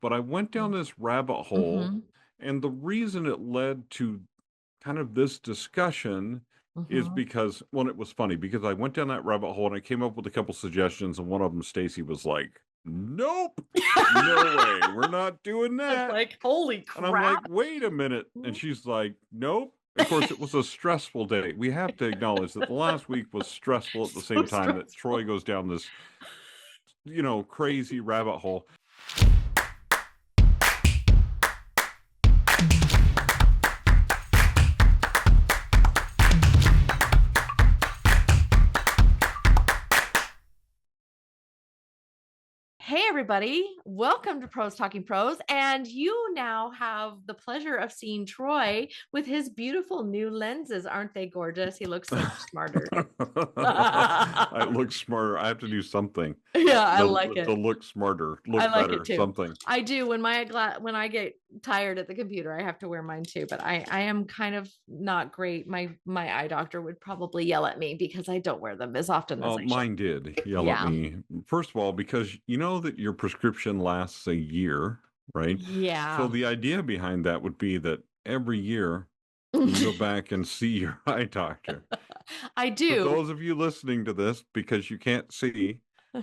but I went down this rabbit hole, Mm-hmm. and the reason it led to kind of this discussion is Mm-hmm. because, well, it was funny because I went down that rabbit hole and I came up with a couple suggestions, and one of them, Stacey, was like, "Nope, no way, we're not doing I was that." like, holy And I'm like, crap. "Wait a minute," and she's like, "Nope." Of course, it was a stressful day. We have to acknowledge that the last week was stressful at the So same time that stressful. Troy goes down this, crazy rabbit hole. Hey, everybody. Welcome to Pros Talking Prose. And you now have the pleasure of seeing Troy with his beautiful new lenses. Aren't they gorgeous? He looks so much smarter. I look smarter. I have to do something Yeah, I like to it. look smarter, I look like it better, too. something. I do when I get tired at the computer, I have to wear mine too. But I am kind of not great. My eye doctor would probably yell at me because I don't wear them as often as I should. Mine did yell at Yeah. me. First of all, because you know that your prescription lasts a year, right? So Yeah. the idea behind that would be that every year you go back and see your eye doctor. I For do. those of you listening to this because you can't see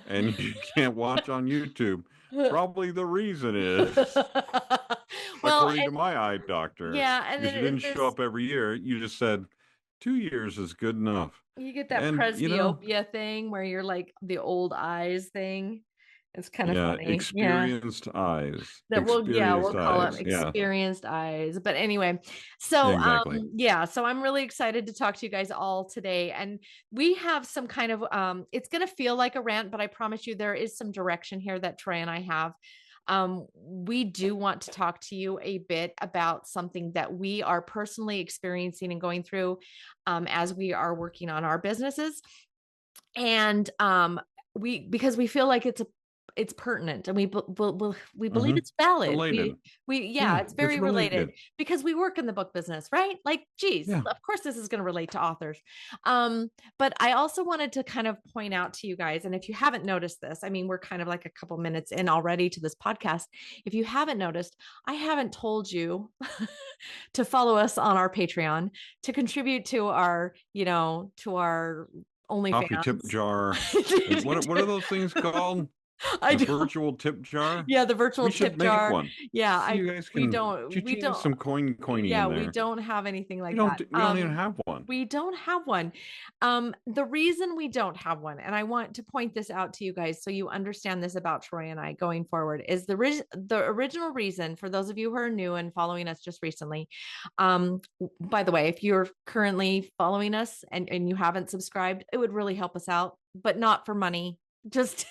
and you can't watch on YouTube, probably the reason is, Well, according to and my eye doctor, yeah, and because then you didn't show there's up every year, you just said 2 years is good enough. you get that And, presbyopia thing where you're like the old eyes thing. It's kind of yeah, funny. Yeah. experienced eyes. That will, yeah, we'll Experienced call it eyes. Yeah, experienced eyes. But anyway, exactly. yeah, so I'm really excited to talk to you guys all today. And we have some kind of it's gonna feel like a rant, but I promise you there is some direction here that Troy and I have. We do want to talk to you a bit about something that we are personally experiencing and going through as we are working on our businesses. And we because we feel like it's pertinent and we believe Hmm. it's valid. Related. We yeah, Yeah, it's it's very related related. because we work in the book business, right? Like, geez, Yeah. of course this is going to relate to authors. But I also wanted to kind of point out to you guys, and if you haven't noticed this, I mean, we're kind of like a couple minutes in already to this podcast. If you haven't noticed, I haven't told you to follow us on our Patreon, to contribute to our, to our Coffee tip OnlyFans. jar. What are those things called? I The don't. virtual tip jar? Yeah, the We virtual should tip make jar. one. Yeah, So I you guys we can don't we ching don't some coiny yeah, in we there. don't have anything We like don't that. we don't even have one. We don't have one. The reason we don't have one, and I want to point this out to you guys so you understand this about Troy and I going forward, is the original reason for those of you who are new and following us just recently. By the way, if you're currently following us and you haven't subscribed, it would really help us out, but not for money. Just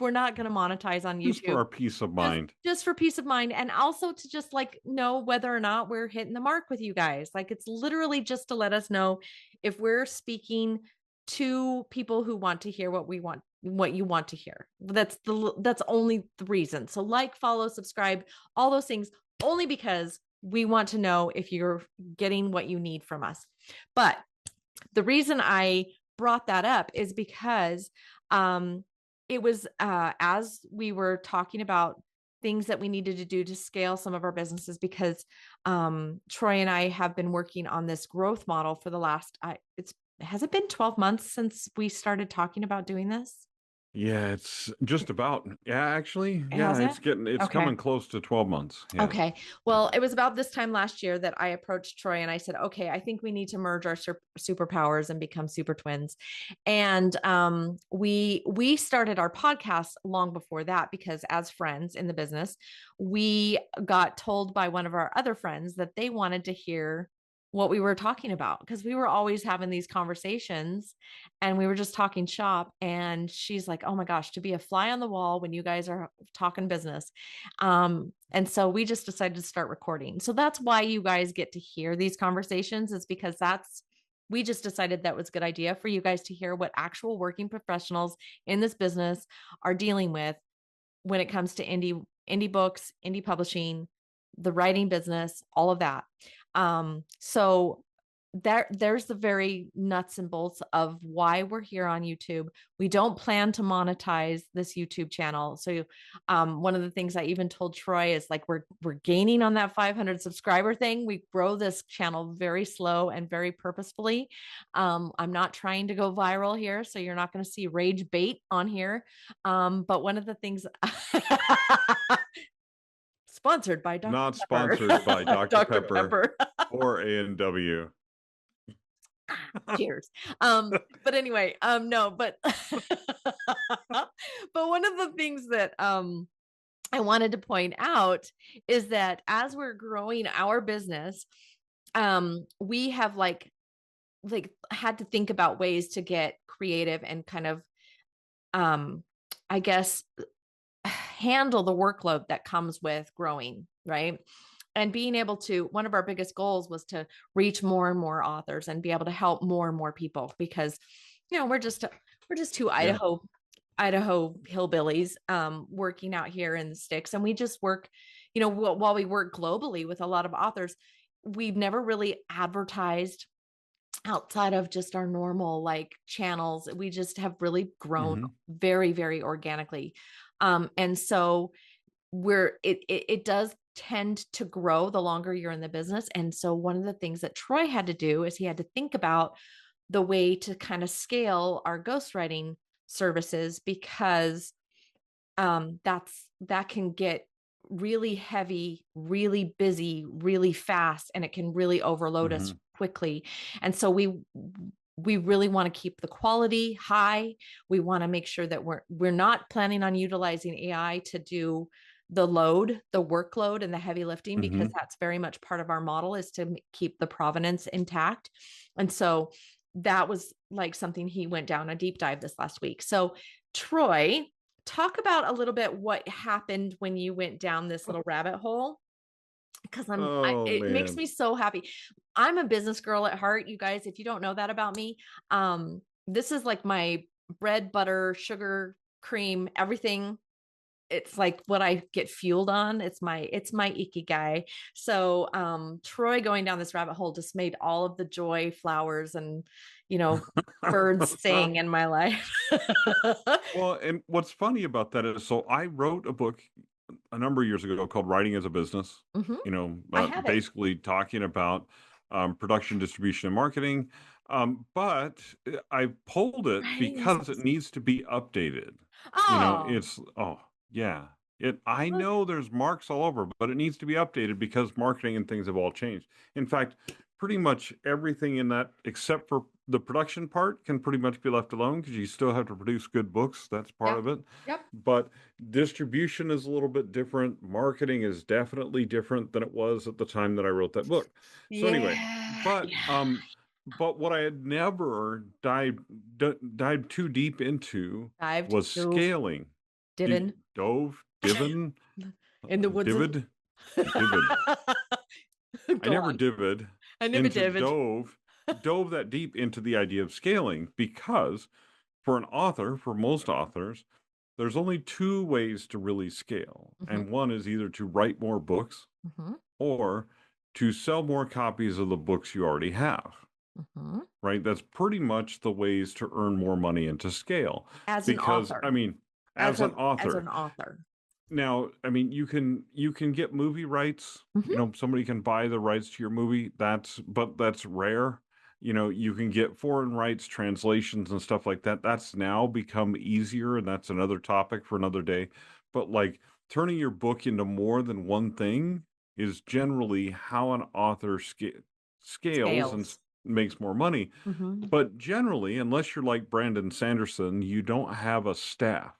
we're not going to monetize on Just for YouTube. our peace of just mind. just for peace of mind, and also to just like know whether or not we're hitting the mark with you guys. Like, it's literally just to let us know if we're speaking to people who want to hear what you want to hear. That's only the reason. So like, follow, subscribe, all those things, only because we want to know if you're getting what you need from us. But the reason I brought that up is because it was as we were talking about things that we needed to do to scale some of our businesses, because Troy and I have been working on this growth model for the last it's has it been 12 months since we started talking about doing this? Yeah, it's just about. Yeah, actually, yeah, Has it? it's Okay. coming close to 12 months. Yeah. Okay. Yeah. Well, it was about this time last year that I approached Troy and I said, okay, I think we need to merge our superpowers and become super twins. And we started our podcast long before that, because as friends in the business, we got told by one of our other friends that they wanted to hear what we were talking about, because we were always having these conversations and we were just talking shop. And she's like, oh my gosh, to be a fly on the wall when you guys are talking business. And so we just decided to start recording. So that's why you guys get to hear these conversations, is because we just decided that was a good idea for you guys to hear what actual working professionals in this business are dealing with when it comes to indie books, indie publishing, the writing business, all of that. So there's the very nuts and bolts of why we're here on YouTube. We don't plan to monetize this YouTube channel. So one of the things I even told Troy is like we're gaining on that 500 subscriber thing. We grow this channel very slow and very purposefully. I'm not trying to go viral here, so you're not going to see rage bait on here. But one of the things sponsored by Dr. Not Pepper. sponsored by Dr. Dr. Pepper or A&W. Cheers. But anyway, no, but but one of the things that I wanted to point out is that as we're growing our business, we have like had to think about ways to get creative and kind of I guess handle the workload that comes with growing, right? And being able to, one of our biggest goals was to reach more and more authors and be able to help more and more people, because we're just two Idaho hillbillies working out here in the sticks, and we just work, while we work globally with a lot of authors, we've never really advertised outside of just our normal like channels. We just have really grown very, very organically. And so it does tend to grow the longer you're in the business. And so one of the things that Troy had to do is he had to think about the way to kind of scale our ghostwriting services, because that can get really heavy, really busy, really fast, and it can really overload us quickly. And so we really want to keep the quality high. We want to make sure that we're not planning on utilizing AI to do the workload and the heavy lifting, because that's very much part of our model, is to keep the provenance intact. And so that was like something he went down a deep dive this last week. So Troy, talk about a little bit what happened when you went down this little rabbit hole, because it makes me so happy. I'm a business girl at heart, you guys. If you don't know that about me, this is like my bread, butter, sugar, cream, everything. It's like what I get fueled on. It's my ikigai. So Troy going down this rabbit hole just made all of the joy, flowers, and birds sing in my life. Well, and what's funny about that is, so I wrote a book a number of years ago called Writing as a Business, basically talking about production, distribution, and marketing. But I pulled it because it needs to be updated. I know there's marks all over, but it needs to be updated because marketing and things have all changed. In fact, pretty much everything in that, except for the production part, can pretty much be left alone, because you still have to produce good books. That's part of it. Yep. But distribution is a little bit different. Marketing is definitely different than it was at the time that I wrote that book. So anyway, but what I had never dived too deep into was scaling. Divin in the woods. Divid. I never divid. I never dove that deep into the idea of scaling, because for most authors, there's only two ways to really scale. And one is either to write more books or to sell more copies of the books you already have. Right? That's pretty much the ways to earn more money and to scale. As an author. As an author. Now, you can get movie rights. Somebody can buy the rights to your movie. But that's rare. You can get foreign rights, translations, and stuff like that. That's now become easier, and that's another topic for another day. But like turning your book into more than one thing is generally how an author scales and makes more money. But generally, unless you're like Brandon Sanderson, you don't have a staff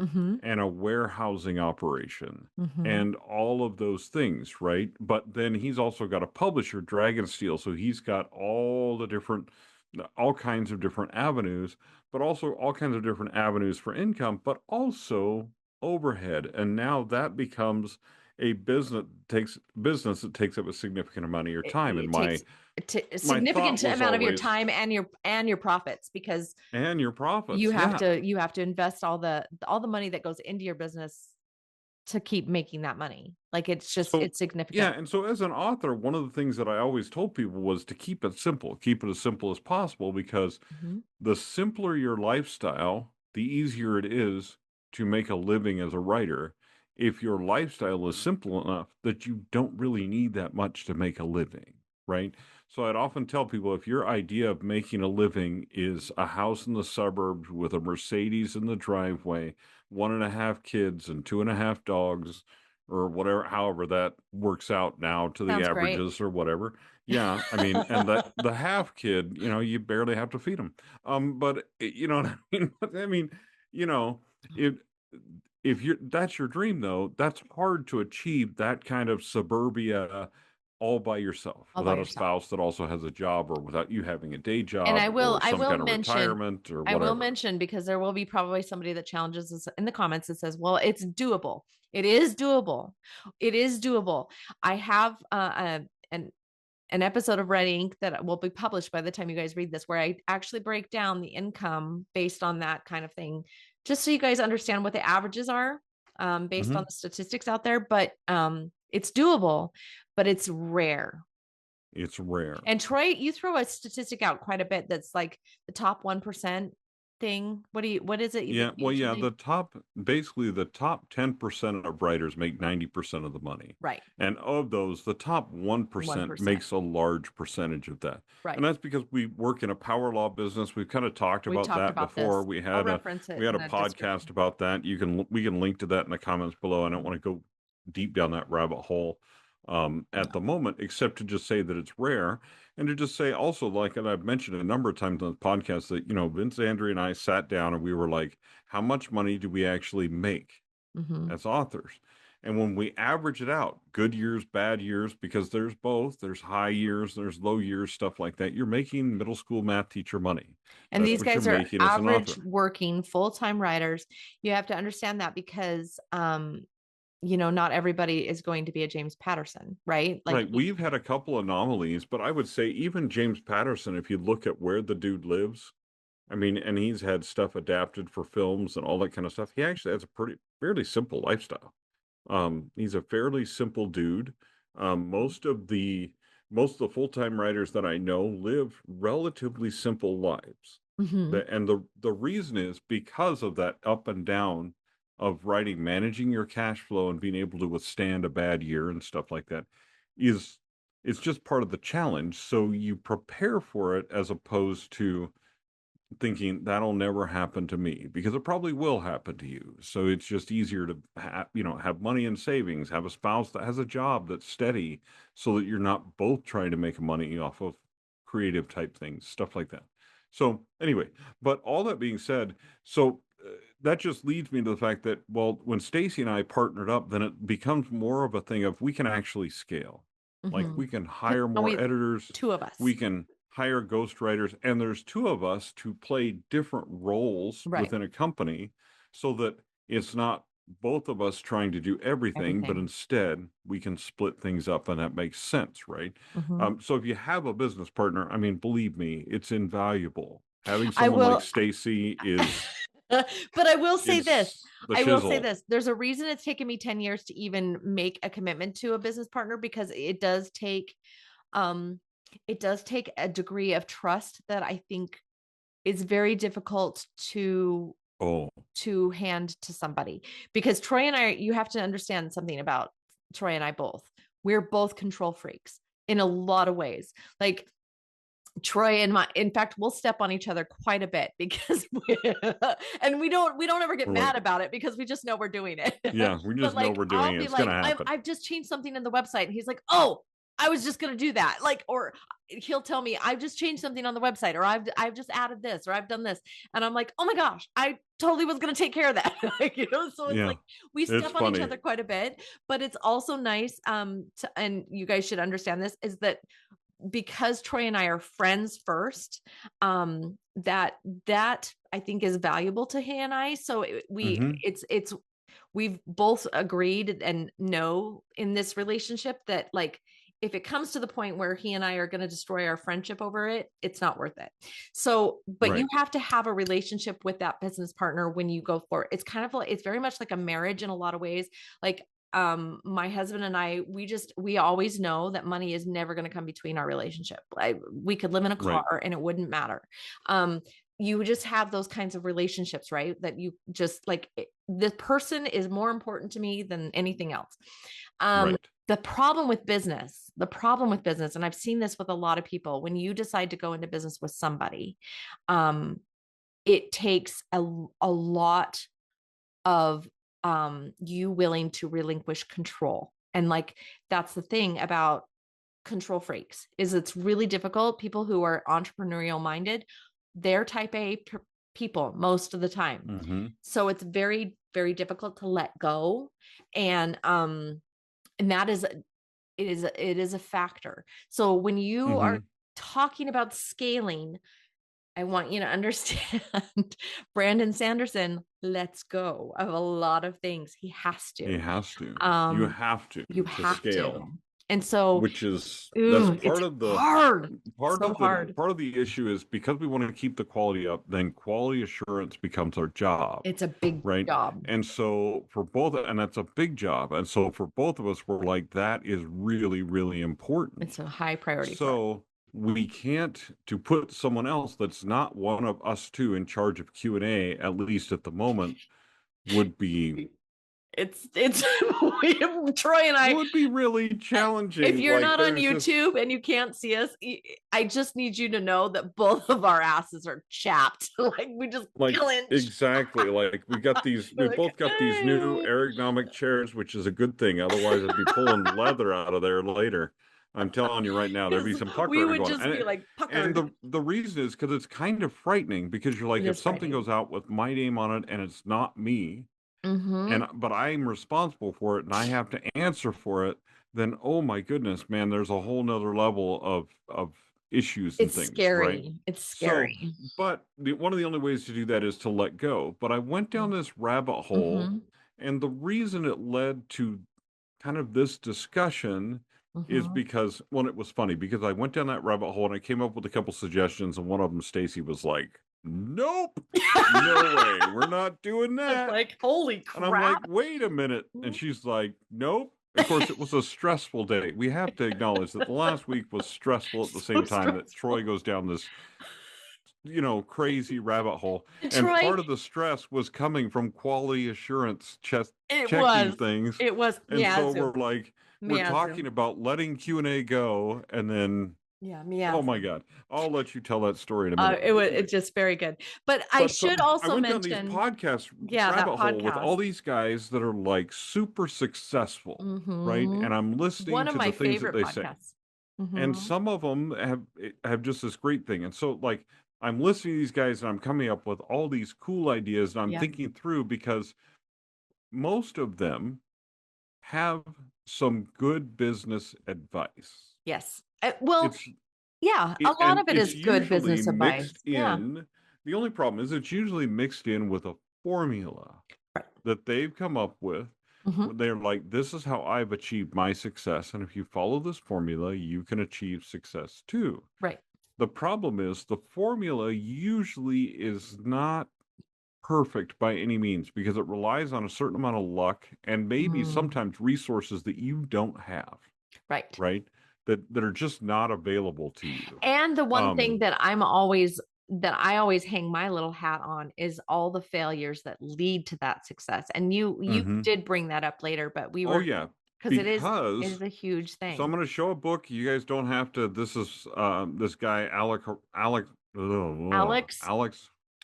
and a warehousing operation and all of those things, right? But then he's also got a publisher, Dragonsteel, so he's got all kinds of different avenues, but also all kinds of different avenues for income, but also overhead. And now that becomes a business that takes up a significant amount of your time. Significant amount of your time and your profits, because you have to invest all the money that goes into your business to keep making that money. Like it's just, So, it's significant. yeah, and so as an author, one of the things that I always told people was to keep it simple, keep it as simple as possible, because Mhm. the simpler your lifestyle, the easier it is to make a living as a writer. If your lifestyle is simple enough that you don't really need that much to make a living, right? So I'd often tell people, if your idea of making a living is a house in the suburbs with a Mercedes in the driveway, 1.5 kids and 2.5 dogs, or whatever, however that works out now to the Sounds great. averages or whatever. Yeah, I mean, and that the half kid, you barely have to feed them. But you know what I mean? I mean, you know, if if you're that's your dream though, that's hard to achieve, that kind of suburbia all by yourself, All by without a yourself. spouse that also has a job, or without you having a day And job or I some will kind of mention, retirement or whatever. because there will be probably somebody that challenges us in the comments that says, well, it's doable. It is doable. It is doable. I have an episode of Red Ink that will be published by the time you guys read this, where I actually break down the income based on that kind of thing, just so you guys understand what the averages are, based on Hmm. the statistics out there. But it's doable, but it's rare. It's rare. And Troy, you throw a statistic out quite a bit that's like the top 1% thing. What is it that Yeah, well, yeah, usually? basically the top 10% of writers make 90% of the money. Right. And of those, the top 1% 1%. makes a large percentage of that. And Right. that's because we work in a power law business. We've kind of talked We've about talked that about before. this. I'll reference We it had in a the podcast description. about that. We can link to that in the comments below. I don't Mhm. want to go deep down that rabbit hole at the No. moment, except to just say that it's rare. And to just say also, like, and I've mentioned a number of times on the podcast, that, Vince, Andrea, and I sat down and we were like, how much money do we actually make Mm-hmm. as authors? And when we average it out, good years, bad years, because there's both, there's high years, there's low years, stuff like that, you're making middle school math teacher money. And That's these what you're guys are making as an average author. working full-time writers. You have to understand that because not everybody is going to be a James Patterson, right? Like Right. We've had a couple anomalies, but I would say even James Patterson, if you look at where the dude lives, I mean, and he's had stuff adapted for films and all that kind of stuff. He actually has a fairly simple lifestyle. He's a fairly simple dude. Most of the full-time writers that I know live relatively simple lives. Mhm. The reason is because of that up and down of writing, managing your cash flow and being able to withstand a bad year and stuff like that is it's just part of the challenge. So you prepare for it, as opposed to thinking that'll never happen to me, because it probably will happen to you. So it's just easier to have money in savings, have a spouse that has a job that's steady, so that you're not both trying to make money off of creative type things, stuff like that. So anyway, but all that being said, so that just leads me to the fact that, well, when Stacey and I partnered up, then it becomes more of a thing of, we can actually scale. Like, Mhm. we can hire And more we editors, two of we us. can hire ghostwriters, and there's two of us to play different roles Right. within a company, so that it's not both of us trying to do everything, but Everything. instead we can split things up, and that makes sense, right? Mhm. So if you have a business partner, I mean, believe me, it's invaluable. Having I someone like will Stacey is but I will say this. it's the shizzle. There's a reason it's taken me 10 years to even make a commitment to a business partner, because um it does take a degree of trust that I think is very difficult Oh, to hand to somebody. Because Troy and I, you have to understand something about Troy and I both. We're both control freaks in a lot of ways. Like Troy and in fact, we'll step on each other quite a bit because and we don't ever get we're mad like, about it because we just know we're doing it. yeah, we But just know like, we're doing I'll it. be It's gonna like, happen. I've just changed something in the website. And he's like, oh, I was just going to do that. Like, or he'll tell me, I've just changed something on the website, or I've just added this, or I've done this. And I'm like, oh my gosh, I totally was going to take care of that. So it's Yeah, like, we it's step on each funny. other quite a bit, but it's also nice. And you guys should understand this, is that because Troy and I are friends first, that I think is valuable to he and I. So Hmm. we've both agreed and know in this relationship that, like, if it comes to the point where he and I are going to destroy our friendship over it, it's not worth it. So, but you Right. have to have a relationship with that business partner when you go for it. It's kind of like, it's very much like a marriage in a lot of ways. Like, my husband and I, we always know that money is never going to come between our relationship. We could live in a Right. car and it wouldn't matter. You just have those kinds of relationships, right? That you just like, the person is more important to me than anything else. Right. The problem with business, and I've seen this with a lot of people, when you decide to go into business with somebody, it takes a lot of you willing to relinquish control. And like, that's the thing about control freaks, is it's really difficult. People who are entrepreneurial minded, they're type A people most of the time. Mm-hmm. So it's very, very difficult to let go. And that is, it is a factor. So when you Mm-hmm. are talking about scaling, I want you to understand Brandon Sanderson lets go of a lot of things. He has to. He has to. You Um, have to you to have to. scale, And so, which is that's ooh, it's part of the hard. So hard. part of the issue is because we want to keep the quality up, then quality assurance becomes our job, It's a big right? job. And so for both, and that's a big job. And so for both of us, we're like, that is really, really important. It's a high priority for us. So we can't to put someone else that's not one of us two in charge of Q&A, at least at the moment, would be It's Troy and I, would be really if challenging. you're Like not on there's just YouTube and you can't see us, I just need you to know that both of our asses are chapped. Like, we just like clench. exactly like we We're like, both got these new ergonomic chairs, which is a good thing. Otherwise, I'd be pulling leather out of there later. I'm telling you right now, there'd be some we puckering would going. just be like And puckered. the reason is because it's kind of frightening because you're It like, if is something frightening. goes out with my name on it and it's not me, Mm-hmm. but I'm responsible for it and I have to answer for it, then oh my goodness, man, there's a whole nother level of issues and It's things, right? scary. It's So, scary. but one of the only ways to do that is to let go. But I went down this rabbit hole, Mm-hmm. and the reason it led to kind of this discussion is Mm-hmm. because, well, it was funny because I went down that rabbit hole and I came up with a couple suggestions, and one of them, Stacey, was like, "Nope, no way, we're not doing It's that." like, holy And I'm like, crap. "Wait a minute," and she's like, "Nope." Of course, it was a stressful day. We have to acknowledge that the last week was stressful at the So same time that Troy stressful. goes down this crazy rabbit hole. And And Troy, part of the stress was coming from quality assurance it checking was, things. it was And so Meazu. we're Meazu. talking about letting Q&A go. And then, Yeah, oh my Meazu. God, I'll let you tell that story in a minute. It's just very good. But I But so should I also went down these mention, podcast yeah, that rabbit hole with podcast. all these guys that are like super successful, right? Mm-hmm. And I'm listening One of to my the things that favorite they say. podcasts. And Mm-hmm. some of them have just this great thing. And so like I'm listening to these guys and I'm coming up with all these cool ideas and I'm Yeah. thinking through because most of them have some good business advice. Yes. Well, It's yeah, a lot and of it it's is good usually business mixed advice. Yeah. in. The only problem is it's usually mixed in with a formula Right. that they've come up with. Mm-hmm. They're like, this is how I've achieved my success. And if you follow this formula, you can achieve success too. Right. The problem is the formula usually is not perfect by any means because it relies on a certain amount of luck and maybe Mm. sometimes resources that you don't have, Right. right? That are just not available to you. And the one thing Um, that I always hang my little hat on is all the failures that lead to that success. And you mhm. did bring that up later, but we Oh were, yeah, because it is because a huge so I'm thing. going to show a book. You guys don't have to. This is this guy Alex Alex Hermosi.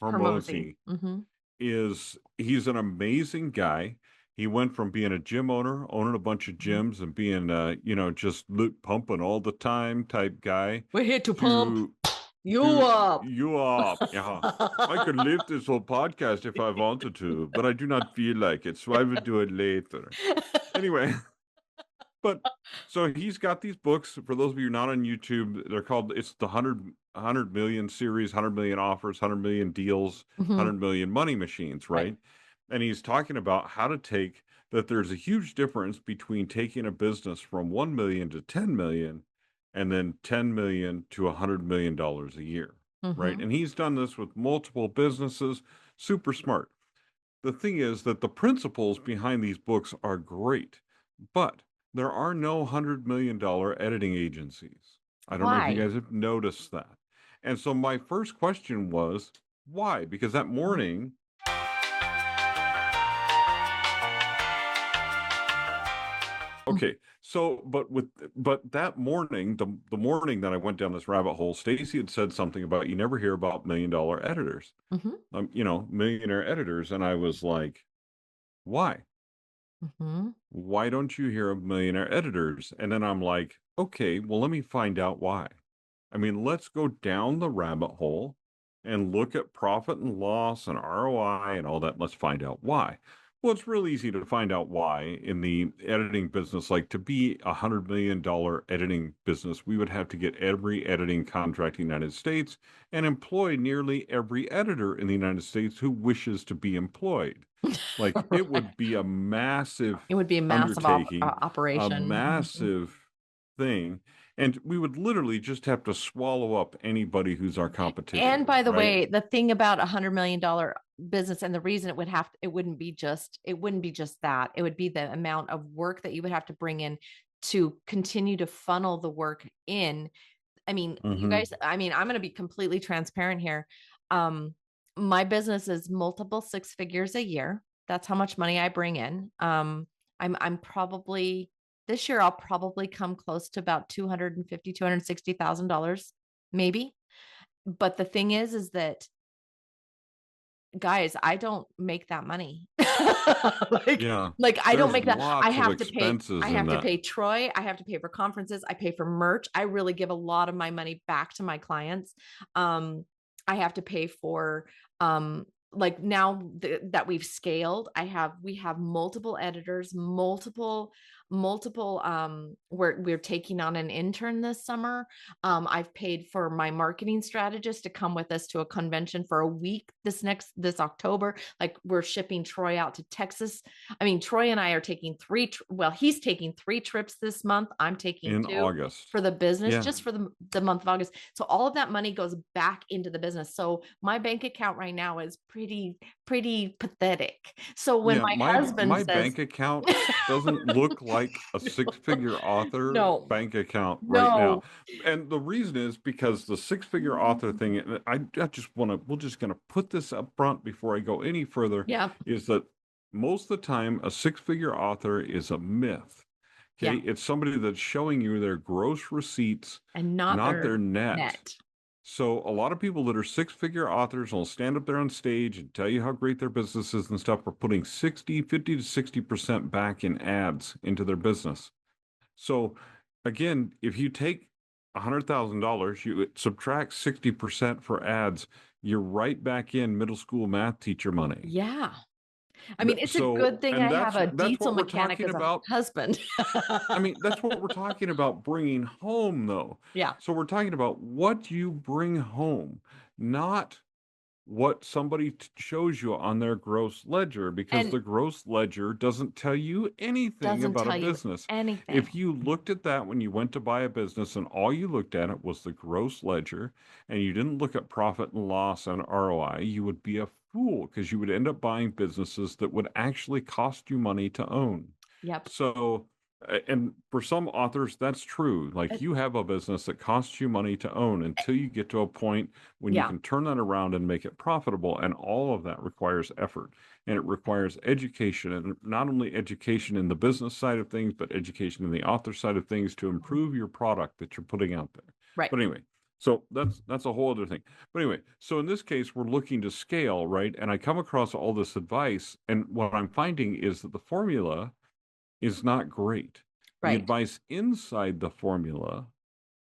Hermosi Mm-hmm. he's an amazing guy. He went from being a gym owner, owning a bunch of Mm-hmm. gyms and being just pumping all the time type guy We're here to pump to you up. you up. Yeah. I could lift this whole podcast if I wanted to, but I do not feel like it, so I will do it later. Anyway, but so he's got these books. For those of you not on YouTube, they're called it's the 100 million series, 100 million offers, 100 million deals, Mhm. 100 million money machines, Right. right? And he's talking about how to take that there's a huge difference between taking a business from 1 million to 10 million and then 10 million to $100 million a year, right? Mm-hmm. And he's done this with multiple businesses, super smart. The thing is that the principles behind these books are great, but there are no $100 million editing agencies. I don't know if you Why? guys have noticed that. And so my first question was, why? Because that morning, okay, so but that morning, the morning that I went down this rabbit hole, Stacey had said something about you never hear about $1 million editors, Mm-hmm. millionaire editors, and I was like, why? Mm-hmm. Why don't you hear of millionaire editors? And then I'm like, okay, well, let me find out why. I mean, let's go down the rabbit hole and look at profit and loss and ROI and all that. Let's find out why. Well, it's real easy to find out why in the editing business. Like to be $100 million editing business, we would have to get every editing contract in the United States and employ nearly every editor in the United States who wishes to be employed. Like it Right. would be a massive It would be a massive undertaking, a operation. Mhm. massive thing. And we would literally just have to swallow up anybody who's our And competition, by the right? way, the thing about $100 million business, and the reason it wouldn't be just that. It would be the amount of work that you would have to bring in to continue to funnel the work in. I mean, you Mm-hmm. guys, I mean, I'm going to be completely transparent here. Um, my business is multiple six figures a year. That's how much money I bring in. I'm probably this year I'll probably come close to about 250, $260,000, maybe. But the thing is that guys, I don't make that money. like Yeah. like I don't There's make that. I lots of have to pay I expenses in have to that. pay Troy, I have to pay for conferences, I pay for merch. I really give a lot of my money back to my clients. Um I have to pay for like now that we've scaled, we have multiple editors, multiple we're taking on an intern this summer. I've paid for my marketing strategist to come with us to a convention for a week this October. Like we're shipping Troy out to Texas. I mean, Troy and I are taking he's taking 3 trips this month. I'm taking In 2 August. for the business, Yeah. just for the month of August. So all of that money goes back into the business. So my bank account right now is pretty pathetic. So when Yeah. my husband My says, bank account doesn't look like a six-figure author no, bank account right now. no, And the reason is because the six-figure author thing, and I just want to, we're just going to put this up front before I go any further, yeah, is that most of the time a six-figure author is a myth. yeah, Okay. It's somebody that's showing you their gross receipts, and not not their their net. net. So a lot of people that are six-figure authors will stand up there on stage and tell you how great their business is and stuff are putting 50 to 60% back in ads into their business. So again, if you take $100,000, you subtract 60% for ads, you're right back in middle school math teacher money. Yeah. I mean, it's a So, good thing and I have a that's diesel what we're mechanic talking as a about. husband. I mean, that's what we're talking about bringing home, though. Yeah. So we're talking about what you bring home, not what somebody shows you on their gross ledger, because And the gross ledger doesn't tell you anything doesn't about a tell you business. anything. If you looked at that when you went to buy a business and all you looked at it was the gross ledger and you didn't look at profit and loss and ROI, you would be a fool because you would end up buying businesses that would actually cost you money to own. Yep. So, and for some authors, that's true. Like It- you have a business that costs you money to own until you get to a point when you yeah. can turn that around and make it profitable. And all of that requires effort and it requires education, and not only education in the business side of things, but education in the author side of things to improve your product that you're putting out there. Right. But anyway, so that's a whole other thing. But anyway, so in this case, we're looking to scale, right? And I come across all this advice, and what I'm finding is that the formula is not great. The Right. advice inside the formula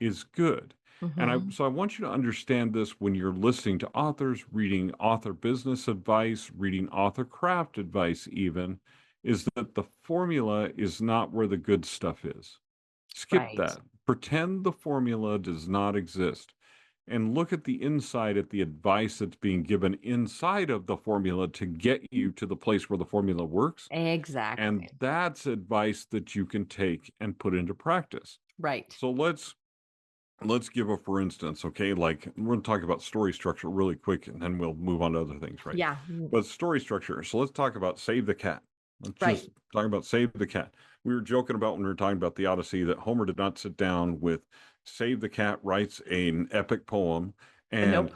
is good. And Hmm. so I want you to understand this when you're listening to authors, reading author business advice, reading author craft advice, even, is that the formula is not where the good stuff is. Skip Right. that. Pretend the formula does not exist. and look at the inside, at the advice that's being given inside of the formula to get you to the place where the formula works. And Exactly. that's advice that you can take and put into practice. Right. So let's give a for instance, okay? Like we're going to talk about story structure really quick and then we'll move on to other things, right? Yeah. But story structure. So let's talk about Save the Cat. Let's Right. just talk about Save the Cat. We were joking about when we were talking about the Odyssey that Homer did not sit down with Save the Cat writes an epic poem and Nope.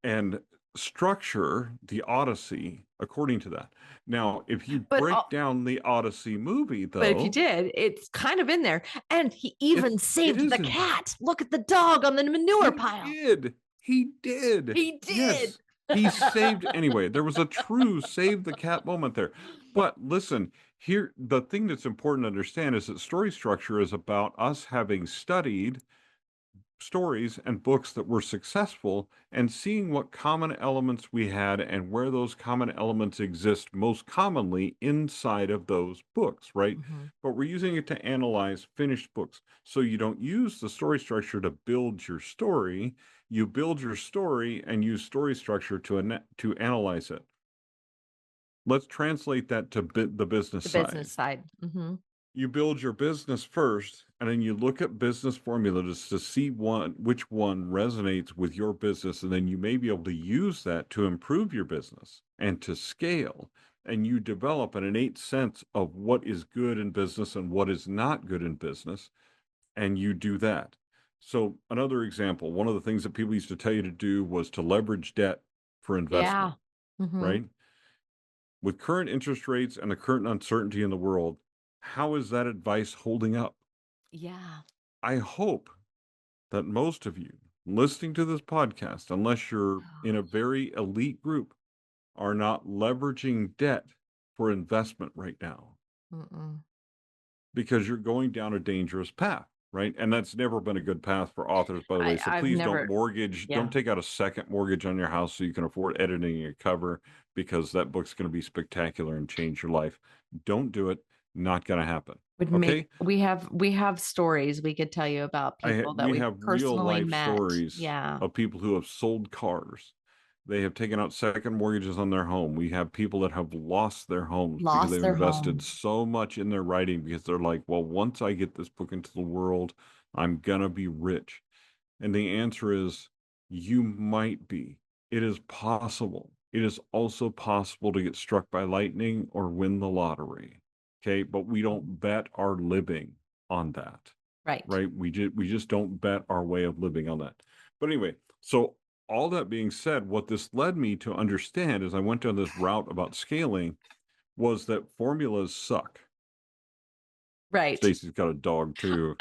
and structure the Odyssey according to that. Now, if you But break down the Odyssey movie, But if you though, did, it's kind of in there. And he it even it saved is the in there. cat. Look at the dog on the manure He pile. did. He did. He did. Yes. He saved anyway. There was a true save the cat moment there. But listen, here the thing that's important to understand is that story structure is about us having studied stories and books that were successful and seeing what common elements we had and where those common elements exist most commonly inside of those books, right? Mhm. But we're using it to analyze finished books. So you don't use the story structure to build your story. You build your story and use story structure to analyze it. Let's translate that to the business The side. business side. Mhm. You build your business first, and then you look at business formulas to see which one resonates with your business, and then you may be able to use that to improve your business and to scale. And you develop an innate sense of what is good in business and what is not good in business, and you do that. So another example, one of the things that people used to tell you to do was to leverage debt for Yeah. investment, Mhm. right? With current interest rates and the current uncertainty in the world, how is that advice holding up? Yeah. I hope that most of you listening to this podcast, unless you're in a very elite group, are not leveraging debt for investment right now Mm-mm. because you're going down a dangerous path, right? And that's never been a good path for authors, by the way. So I've please never don't yeah. take out a second mortgage on your house so you can afford editing your cover because that book's going to be spectacular and change your life. Don't do it. Not going to happen. Would make Okay. we have stories we could tell you about people that We we have real personally life met. stories Yeah. of people who have sold cars. They have taken out second mortgages on their home. We have people that have lost their homes because Lost they've their invested home. so much in their writing because they're like, well, once I get this book into the world, I'm gonna be rich. And the answer is you might be. It is possible. It is also possible to get struck by lightning or win the lottery. Okay, but we don't bet our living on that, Right. right? We just don't bet our way of living on that. But anyway, so all that being said, what this led me to understand as I went down this route about scaling was that formulas suck. Right. Stacey's got a dog too.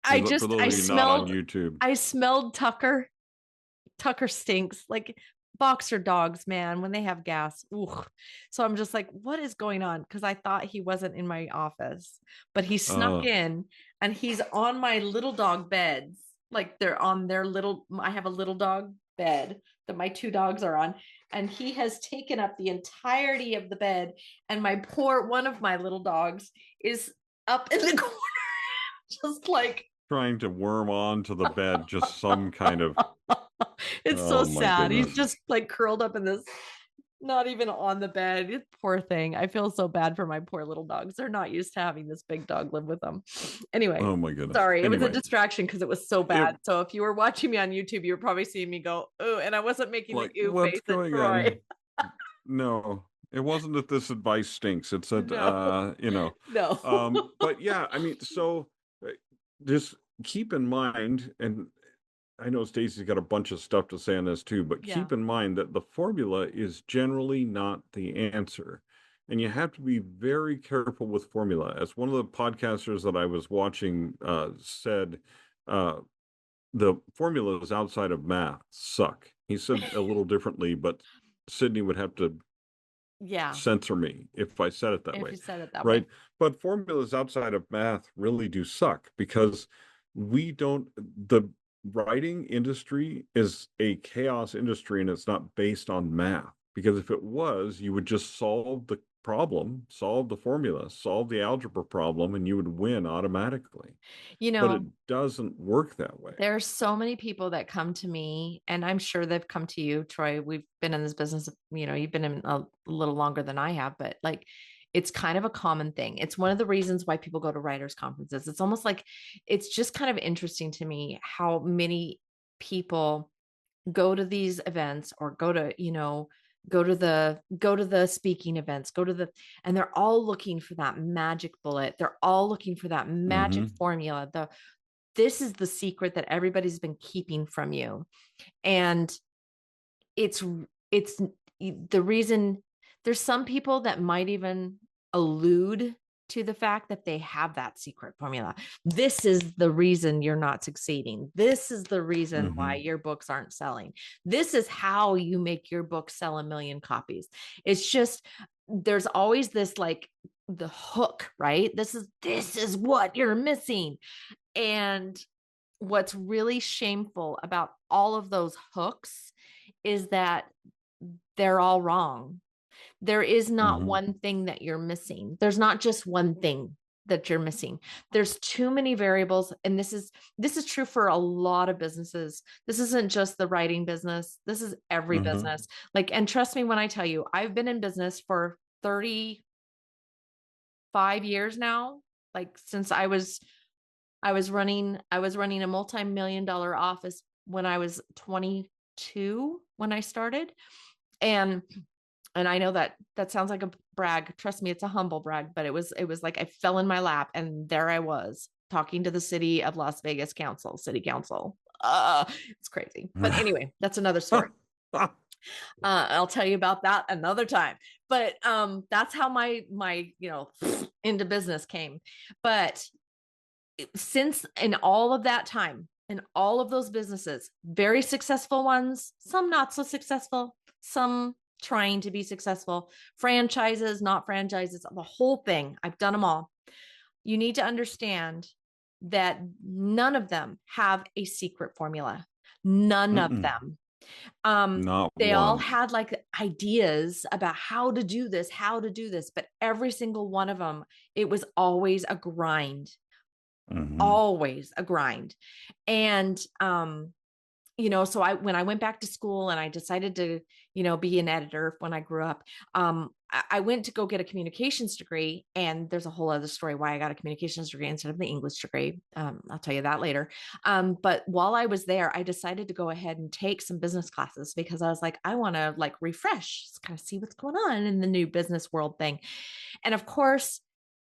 I For just those I of you not on smelled YouTube, I smelled Tucker. Tucker stinks. Like boxer dogs, man, when they have gas. Ooh. So I'm just like, what is going on? Because I thought he wasn't in my office, but he snuck uh, in and he's on my little dog beds. Like they're on their little, I have a little dog bed that my two dogs are on. And he has taken up the entirety of the bed. And one of my little dogs is up in the corner, just like trying to worm onto the bed, just some kind of, it's so oh my sad. He's goodness. just like curled up in this, not even on the bed. Poor thing. I feel so bad for my poor little dogs. They're not used to having this big dog live with them. Anyway, Oh my goodness. sorry. It was a Anyway, distraction because it was so it bad. So if you were watching me on YouTube, you were probably seeing me go, ooh, and I wasn't making the like ooh what's face at going Troy. on? No, it wasn't that this advice stinks. It said, No, no. but yeah, I mean, so uh, just keep in mind, and I know Stacey's got a bunch of stuff to say on this too, but Yeah. keep in mind that the formula is generally not the answer. And you have to be very careful with formula. As one of the podcasters that I was watching said, uh, the formulas outside of math suck. He said a little differently, but Sydney would have to Yeah. censor me if I said it that If way, you said it that way. right? But formulas outside of math really do suck because we don't, the writing industry is a chaos industry and it's not based on math. Because if it was, you would just solve problem, solve the formula, solve the algebra problem, and you would win automatically. You But it know, doesn't work that way. there's so many people that come to me, and I'm sure they've come to you, Troy. We've been in this business, you've been in a little longer than I have, but like it's kind of a common thing. It's one of the reasons why people go to writers' conferences. It's almost like it's just kind of interesting to me how many people go to these events or go to the speaking events, and they're all looking for that magic bullet. They're all looking for that magic Mm-hmm. formula. This is the secret that everybody's been keeping from you. And it's it's the reason. There's some people that might even allude to the fact that they have that secret formula. This is the reason you're not succeeding. This is the reason why Mm-hmm. your books aren't selling. This is how you make your book sell 1 million copies. It's just there's always this like the hook, right? This is what you're missing. And what's really shameful about all of those hooks is that they're all wrong. There is not Mm-hmm. one thing that you're missing. There's not just one thing that you're missing. There's too many variables, and this is true for a lot of businesses. This isn't just the writing business. This is every Mm-hmm. business. Like, and trust me when I tell you, I've been in business for 35 years now. Like since I was running a multi-million dollar office when I was 22 when I started. And I know that sounds like a brag. Trust me, it's a humble brag, but it was like I fell in my lap and there I was talking to the city of Las Vegas city council. It's crazy. But anyway, that's another story. I'll tell you about that another time. But that's how my into business came. But since in all of that time, in all of those businesses, very successful ones, some not so successful, some trying to be successful, franchises, not franchises, the whole thing, I've done them all. You need to understand that none of them have a secret formula. None of Mm-mm. them. Not They all one. had like ideas about how to do this, but every single one of them, it was always a grind, Mm-hmm. always a grind. And so when I went back to school and I decided to be an editor when I grew up, I went to go get a communications degree. And there's a whole other story why I got a communications degree instead of the English degree. I'll tell you that later. But while I was there, I decided to go ahead and take some business classes because I was like, I want to like refresh, kind of see what's going on in the new business world thing. And of course,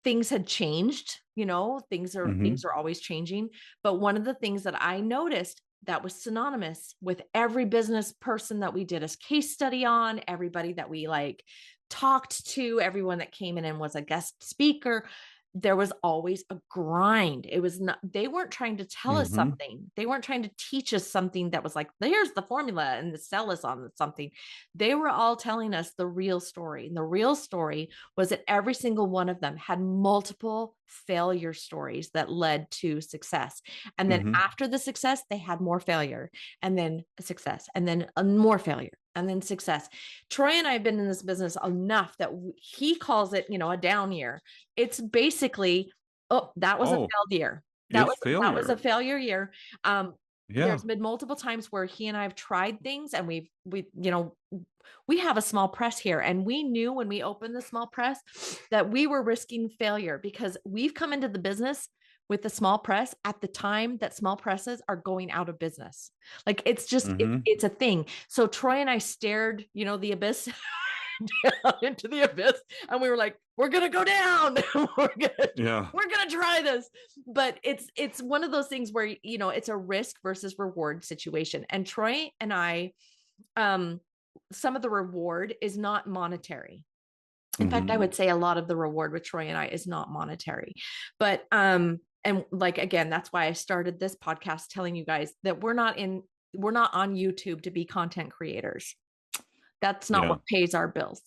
things had changed. Mm-hmm. Things are always changing. But one of the things that I noticed that was synonymous with every business person that we did a case study on, everybody that we like talked to, everyone that came in and was a guest speaker, there was always a grind. It was not, they weren't trying to tell us Mm-hmm. something. They weren't trying to teach us something that was like, here's the formula and to sell us on something. They were all telling us the real story. And the real story was that every single one of them had multiple failure stories that led to success. And then Mm-hmm. after the success, they had more failure and then success and then more failure and then success. Troy and I have been in this business enough that he calls it, a down year. It's basically, oh, that was a Oh, failed year. That it's was a failure. failure year. Yeah. There's been multiple times where he and I have tried things and we have a small press here, and we knew when we opened the small press that we were risking failure because we've come into the business with the small press at the time that small presses are going out of business. Like it's just Mm-hmm. it's a thing. So Troy and I stared, the abyss down into the abyss, and we were like, we're gonna go down. we're gonna Yeah. we're gonna try this. But it's one of those things where it's a risk versus reward situation. And Troy and I, some of the reward is not monetary. In fact, I Mm-hmm. would say a lot of the reward with Troy and I is not monetary. But and like again, that's why I started this podcast telling you guys that we're not on YouTube to be content creators. That's not Yeah. what pays our bills.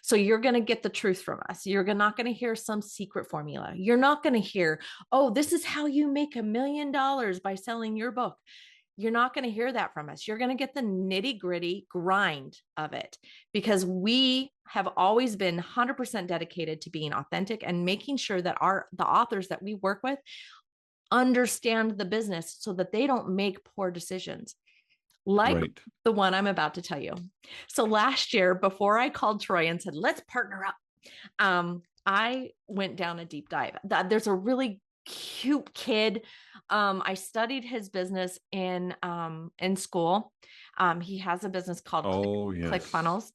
So you're going to get the truth from us. You're not going to hear some secret formula. You're not going to hear, oh, this is how you make $1 million by selling your book. You're not going to hear that from us. You're going to get the nitty gritty grind of it, because we have always been 100% dedicated to being authentic and making sure that the authors that we work with understand the business so that they don't make poor decisions, like Right. the one I'm about to tell you. So last year, before I called Troy and said, let's partner up, I went down a deep dive. There's a really cute kid. I studied his business in school. He has a business called Oh, yes. ClickFunnels.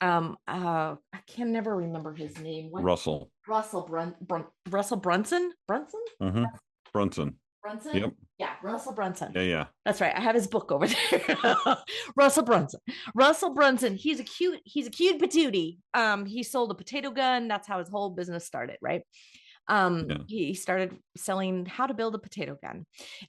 I can never remember his name. Russell. Russell Brunson? Brunson? Mm-hmm. Brunson. Brunson? Yep. Yeah, Russell Brunson. Yeah, yeah. That's right. I have his book over there. Russell Brunson. Russell Brunson. He's a cute patootie. He sold a potato gun. That's how his whole business started, right? Yeah. He started selling how to build a potato gun.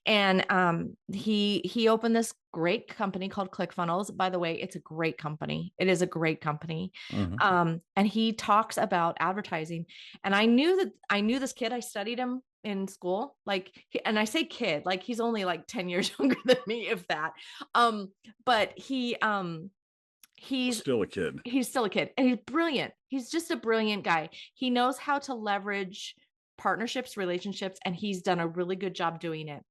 And he opened this great company called ClickFunnels. By the way, it's a great company. It is a great company. Mm-hmm. And he talks about advertising. And I knew this kid. I studied him in school, and I say kid, like he's only like 10 years younger than me, if that. But he's Still a kid. He's still a kid, and he's brilliant. He's just a brilliant guy. He knows how to leverage partnerships, relationships, and he's done a really good job doing it.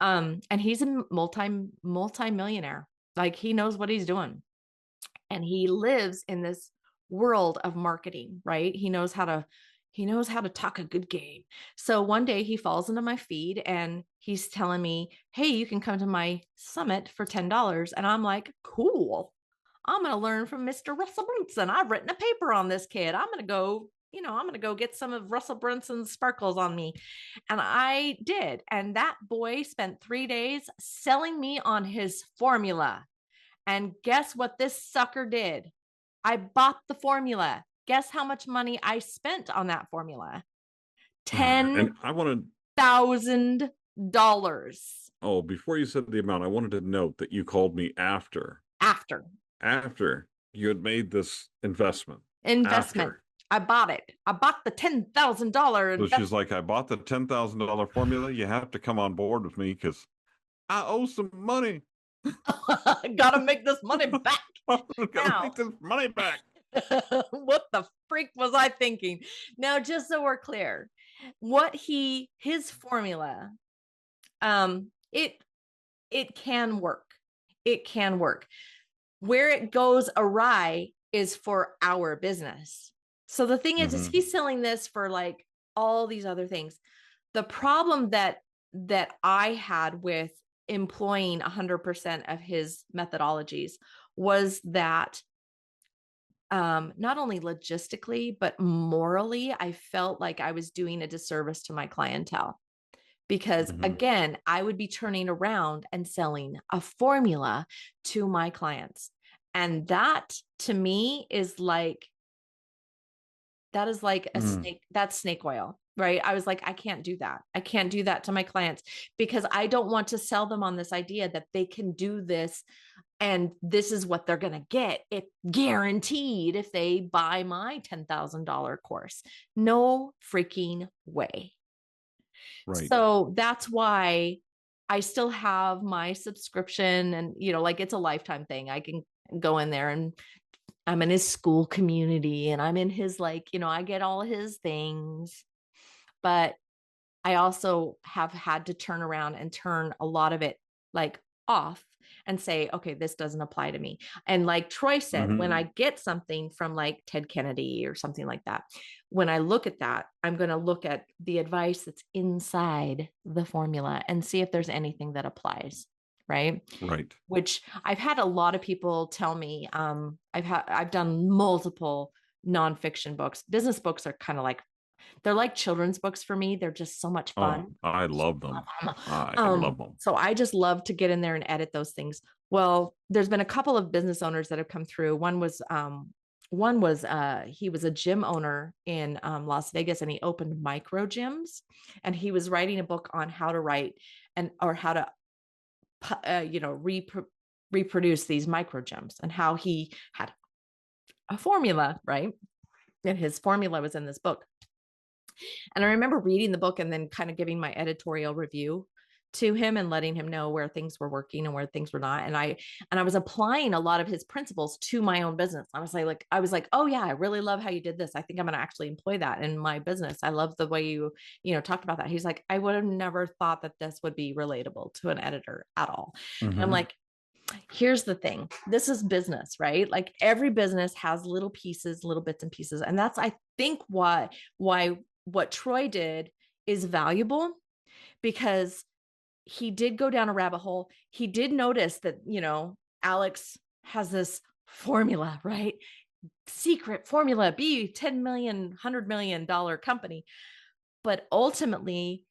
And he's a multi-millionaire. Like, he knows what he's doing, and he lives in this world of marketing, right? He knows how to talk a good game. So one day he falls into my feed and he's telling me, hey, you can come to my summit for $10. And I'm like, cool. I'm going to learn from Mr. Russell Brunson. I've written a paper on this kid. I'm going to go get some of Russell Brunson's sparkles on me. And I did. And that boy spent 3 days selling me on his formula. And guess what this sucker did? I bought the formula. Guess how much money I spent on that formula? And I wanted $10,000. Oh, before you said the amount, I wanted to note that you called me after you had made this investment. After. I bought it. I bought the $10,000 So she's like, I bought the $10,000 formula. You have to come on board with me because I owe some money. Gotta make this money back. Gotta make this money back. What the freak was I thinking? Now, just so we're clear, his formula, it can work. It can work. Where it goes awry is for our business. So the thing is he's selling this for like all these other things. The problem that I had with employing 100% of his methodologies was that not only logistically, but morally, I felt like I was doing a disservice to my clientele. Because again, I would be turning around and selling a formula to my clients. And that to me is like, a snake. That's snake oil, right? I was like, I can't do that. I can't do that to my clients because I don't want to sell them on this idea that they can do this and this is what they're going to get. It guaranteed if they buy my $10,000 course. No freaking way. Right. So that's why I still have my subscription and, it's a lifetime thing. I can go in there and I'm in his school community and I'm in his, I get all his things, but I also have had to turn around and turn a lot of it off and say, okay, this doesn't apply to me. And like Troy said, when I get something from like Ted Kennedy or something like that, when I look at that, I'm going to look at the advice that's inside the formula and see if there's anything that applies. Right. Which I've had a lot of people tell me, I've done multiple nonfiction books. Business books are kind of they're like children's books for me. They're just so much fun. Oh, I love them. I love them. So I just love to get in there and edit those things. Well, there's been a couple of business owners that have come through. One was he was a gym owner in Las Vegas and he opened micro gyms and he was writing a book on how to write or how to reproduce these micro gyms and how he had a formula, right? And his formula was in this book. And I remember reading the book and then kind of giving my editorial review to him and letting him know where things were working and where things were not. And I was applying a lot of his principles to my own business. I was like, oh yeah, I really love how you did this. I think I'm going to actually employ that in my business. I love the way you talked about that. He's like, I would have never thought that this would be relatable to an editor at all. And I'm Mm-hmm. like, here's the thing. This is business, right? Like every business has little pieces, little bits and pieces. And that's, I think, why what Troy did is valuable, because he did go down a rabbit hole. He did notice that, Alex has this formula, right? Secret formula, be 10 million, $100 million company. But ultimately,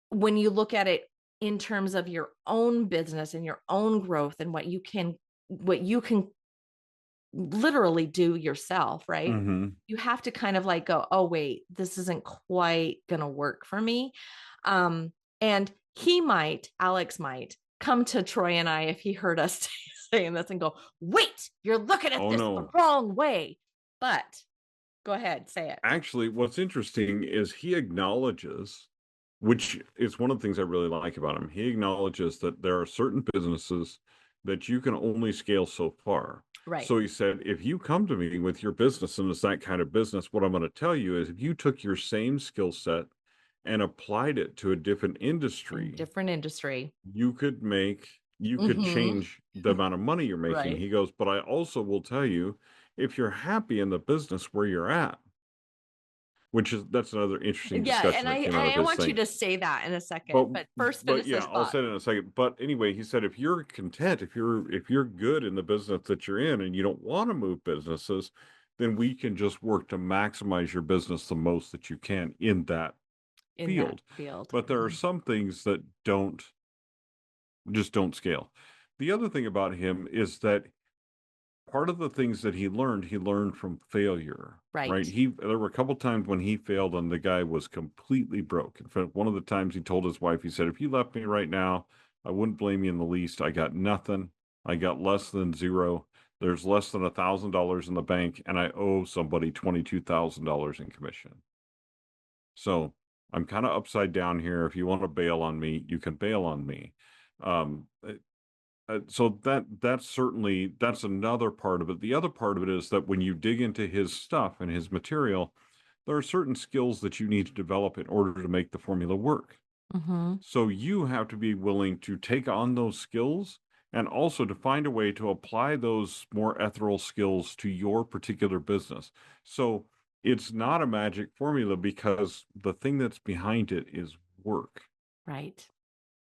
when you look at it in terms of your own business and your own growth and what you can literally do yourself, right? Mm-hmm. You have to kind of like go, oh, wait, this isn't quite going to work for me. And Alex might come to Troy and I, if he heard us saying this, and go, wait, you're looking at Oh this the no. wrong way. But go ahead, say it. Actually, what's interesting is he acknowledges, which is one of the things I really like about him. He acknowledges that there are certain businesses that you can only scale so far. Right. So he said, if you come to me with your business and it's that kind of business, what I'm going to tell you is if you took your same skill set and applied it to a different In industry, different industry. you could Mm-hmm. change the amount of money you're making. Right. He goes, but I also will tell you, if you're happy in the business where you're at, that's another interesting Yeah. And discussion that came out of I his want you thing. to say that in a second. But But first, but finish yeah, this I'll thought. say it in a second. But anyway, he said if you're content, if you're good in the business that you're in and you don't want to move businesses, then we can just work to maximize your business the most that you can in that In that field. field. But there are some things that don't scale. The other thing about him is that part of the things that he learned from failure, right? Right. There were a couple times when he failed and the guy was completely broke. In fact, one of the times he told his wife, he said, if you left me right now, I wouldn't blame you in the least. I got nothing. I got less than zero. There's less than $1,000 in the bank, and I owe somebody $22,000 in commission. So I'm kind of upside down here. If you want to bail on me, you can bail on me. Um, so that's another part of it. The other part of it is that when you dig into his stuff and his material, there are certain skills that you need to develop in order to make the formula work. Mm-hmm. So you have to be willing to take on those skills and also to find a way to apply those more ethereal skills to your particular business. So it's not a magic formula because the thing that's behind it is work. Right.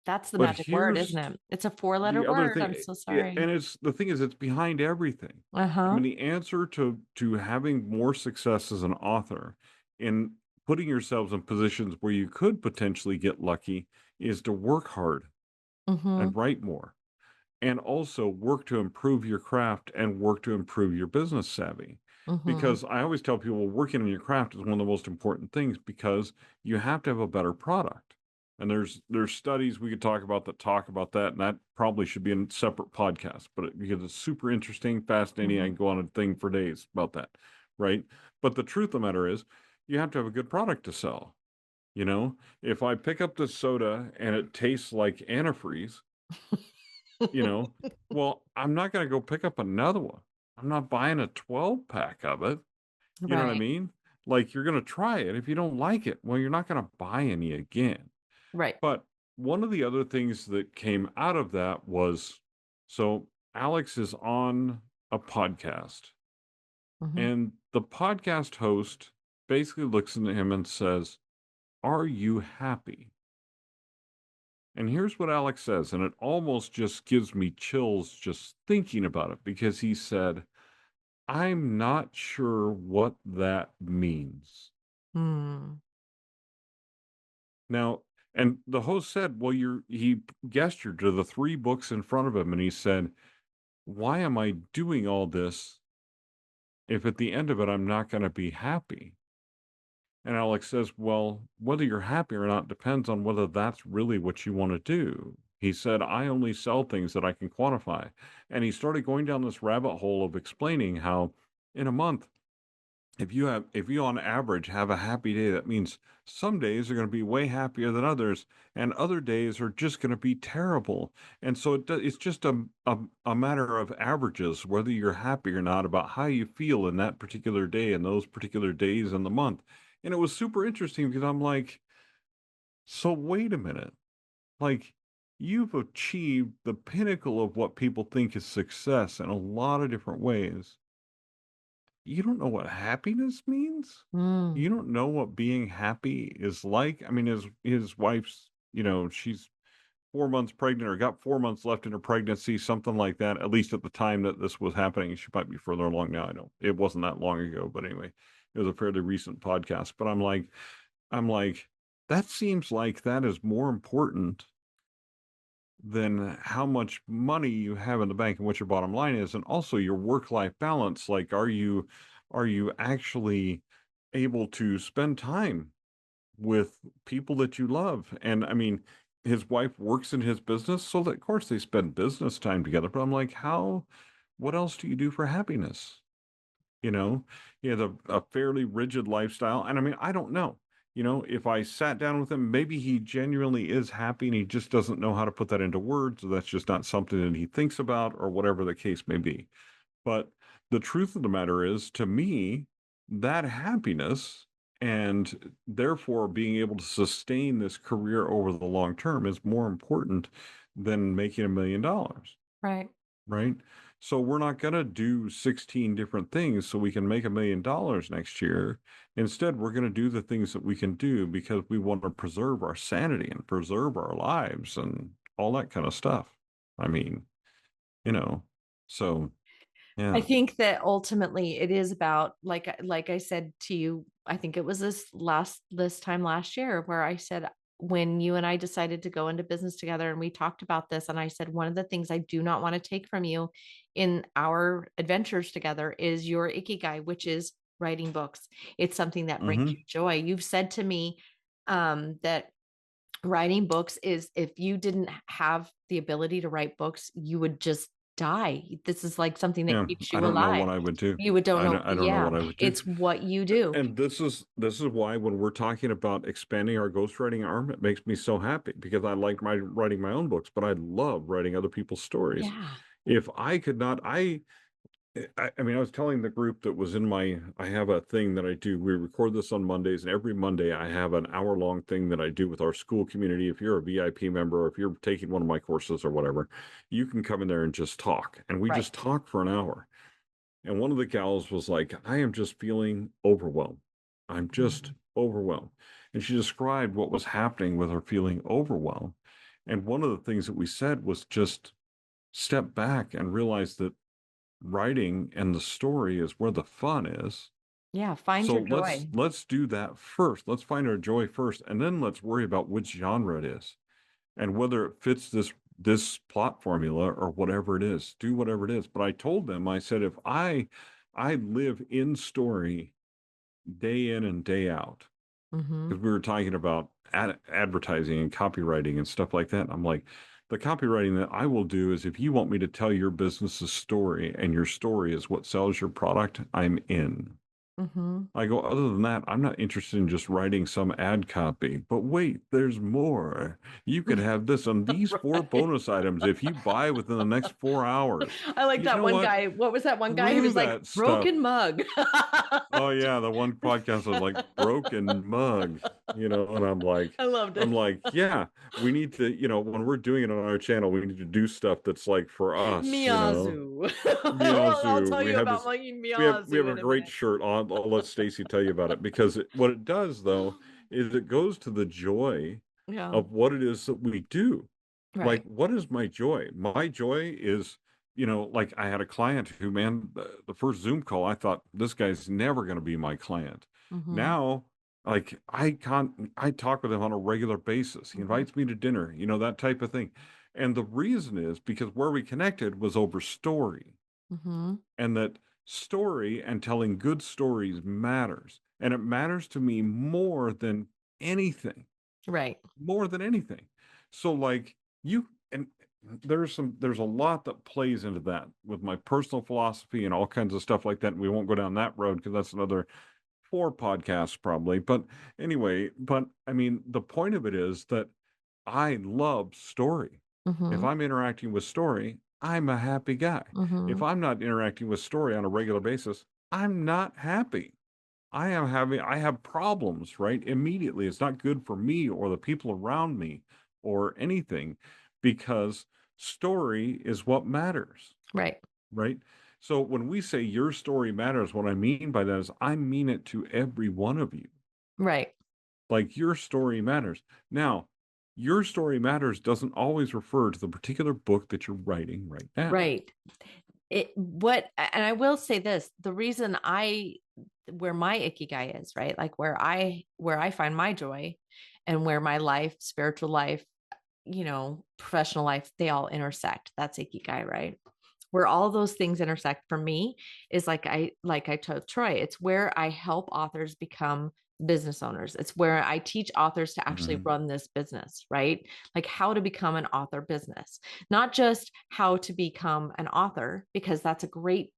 That's the But magic word, isn't here's it? It's a 4 letter the other word. thing, I'm so sorry. and it's the thing is, it's behind everything. I Uh-huh. mean, the answer to having more success as an author in putting yourselves in positions where you could potentially get lucky is to work hard Mm-hmm. and write more, and also work to improve your craft and work to improve your business savvy. Mm-hmm. Because I always tell people working on your craft is one of the most important things because you have to have a better product. And there's studies we could talk about that, and that probably should be a separate podcast. Because it's super interesting, fascinating, I Mm-hmm. can go on a thing for days about that, right? But the truth of the matter is, you have to have a good product to sell. If I pick up this soda and it tastes like antifreeze, you know, well, I'm not going to go pick up another one. I'm not buying a 12 pack of it. You know what I Right. mean? Like you're going to try it. If you don't like it, well, you're not going to buy any again. Right. But one of the other things that came out of that was so Alex is on a podcast, Mm-hmm. and the podcast host basically looks at him and says, are you happy? And here's what Alex says, and it almost just gives me chills just thinking about it because he said, I'm not sure what that means. Hmm. Now, and the host said, well, he gestured to the three books in front of him and he said, why am I doing all this if at the end of it I'm not going to be happy? And Alex says, well, whether you're happy or not depends on whether that's really what you want to do. He said, I only sell things that I can quantify. And he started going down this rabbit hole of explaining how in a month if you on average have a happy day, that means some days are going to be way happier than others, and other days are just going to be terrible. And so it's just a matter of averages, whether you're happy or not about how you feel in that particular day and those particular days in the month. And it was super interesting because I'm like, so wait a minute, like you've achieved the pinnacle of what people think is success in a lot of different ways. You don't know what happiness means? Mm. You don't know what being happy is like? I mean, his wife's, she's 4 months pregnant or got 4 months left in her pregnancy, something like that, at least at the time that this was happening. She might be further along now. I don't. It wasn't that long ago, but anyway, it was a fairly recent podcast. But I'm like, that seems like that is more important than how much money you have in the bank and what your bottom line is, and also your work-life balance. Like, are you actually able to spend time with people that you love? And I mean, his wife works in his business, so that of course they spend business time together. But I'm like, what else do you do for happiness? You know, he has a fairly rigid lifestyle. And I mean, I don't know. If I sat down with him, maybe he genuinely is happy and he just doesn't know how to put that into words. Or that's just not something that he thinks about, or whatever the case may be. But the truth of the matter is, to me, that happiness and therefore being able to sustain this career over the long term is more important than making $1 million. Right. Right? So we're not going to do 16 different things so we can make $1 million next year. Instead, we're going to do the things that we can do because we want to preserve our sanity and preserve our lives and all that kind of stuff. I mean, you know, so I yeah. think that ultimately it is about, like I said to you, I think it was this time last year where I said, when you and I decided to go into business together and we talked about this, and I said one of the things I do not want to take from you in our adventures together is your ikigai, which is writing books. It's something that brings Mm-hmm. you joy. You've said to me that writing books is, if you didn't have the ability to write books, you would just die. This is like something that Yeah. keeps I you don't know alive. what I would do. You would don't know. I don't know Yeah, what I would do. it's what you do. And this is why when we're talking about expanding our ghostwriting arm, it makes me so happy because I like writing my own books, but I love writing other people's stories. Yeah. If I could not, I mean, I was telling the group that was in I have a thing that I do. We record this on Mondays, and every Monday I have an hour-long thing that I do with our school community. If you're a VIP member, or if you're taking one of my courses or whatever, you can come in there and just talk. And we Right. just talk for an hour. And one of the gals was like, I am just feeling overwhelmed. I'm just Mhm. overwhelmed. And she described what was happening with her feeling overwhelmed. And one of the things that we said was just step back and realize that writing and the story is where the fun is. Yeah, find So your let's joy. let's do that first. Let's find our joy first, and then let's worry about which genre it is and whether it fits this plot formula or whatever it is. Do whatever it is. But I told them, I said, if I live in story day in and day out, Hmm. because we were talking about advertising and copywriting and stuff like that. I'm like, the copywriting that I will do is if you want me to tell your business's story and your story is what sells your product, I'm in. Hmm. I go, other than that, I'm not interested in just writing some ad copy. But wait, there's more. You could have this on these four Right. bonus items if you buy within the next 4 hours. I like You that know one what? guy. What was that one guy? He Screw was like that stuff. broken mug. Oh yeah, the one podcast was like broken mug, and I loved I'm it. like, yeah, we need to, when we're doing it on our channel, we need to do stuff that's like for us, Meazu. I'll Meowsoo. tell you about my We have Meazu a in a great minute. shirt on. I'll let Stacey tell you about it because what it does though is it goes to the joy Yeah. of what it is that we do. Like, Right. what is my joy? My joy is, like I had a client who, man, the first Zoom call, I thought this guy's never going to be my client. Hmm. Now, like I talk with him on a regular basis. He Hmm. invites me to dinner, that type of thing. And the reason is because where we connected was over story, Hmm. and that story and telling good stories matters. And it matters to me anything Right. more than anything. So like you and there's a lot that plays into that with my personal philosophy and all kinds of stuff like that. And we won't go down that road because that's another 4 podcasts probably. But anyway, but I mean, the point of it is that I love story. If Mm-hmm. I'm interacting with story, I'm a happy guy. If Mm-hmm. I'm not interacting with story on a regular basis, I'm not happy. I have problems, right? Immediately. It's not good for me or the people around me or anything because story is what matters, Right. right? So when we say your story matters, what I mean by that is I mean it to every one of you. Right. Like your story matters. Now, your story matters doesn't always refer to the particular book that you're writing right now. Right. And I will say this, the reason where my ikigai is, right? Like where I find my joy and where my life, spiritual life, professional life, they all intersect. That's ikigai, right? Where all those things intersect for me is like I told Troy, it's where I help authors become business owners. It's where I teach authors to actually Mm-hmm. run this business, right? Like how to become an author business, not just how to become an author, because that's a great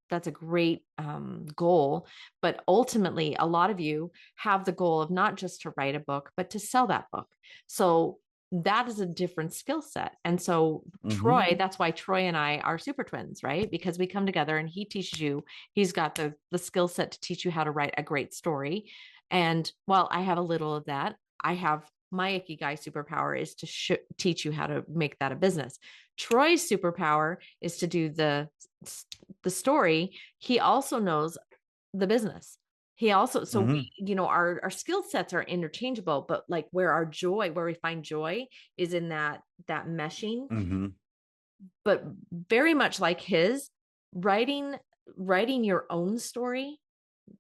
goal. But ultimately, a lot of you have the goal of not just to write a book, but to sell that book. So that is a different skill set. And so Mm-hmm. Troy, that's why Troy and I are super twins, right? Because we come together and he teaches you, he's got the skill set to teach you how to write a great story. And while I have a little of that, I have my ikigai superpower is to teach you how to make that a business. Troy's superpower is to do the story. He also knows the business. He also, so we, Mm-hmm. our skill sets are interchangeable, but like where we find joy is in that meshing. Mm-hmm. But very much like his, writing writing your own story,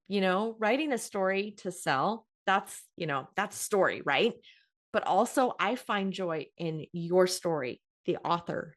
writing a story to sell, that's story, right? But also I find joy in your story, the author,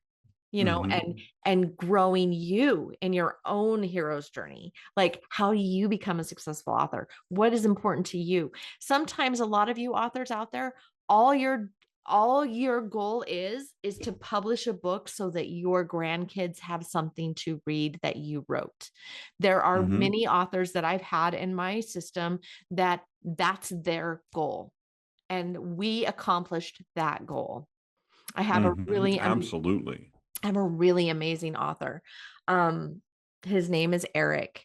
Mm-hmm. and growing you in your own hero's journey. Like, how do you become a successful author? What is important to you? Sometimes a lot of you authors out there, all your all your goal is to publish a book so that your grandkids have something to read that you wrote. There are Mm-hmm. many authors that I've had in my system that's their goal, and we accomplished that goal. I have a Mm-hmm. really Absolutely. I'm a really amazing author. Um, his name is Eric.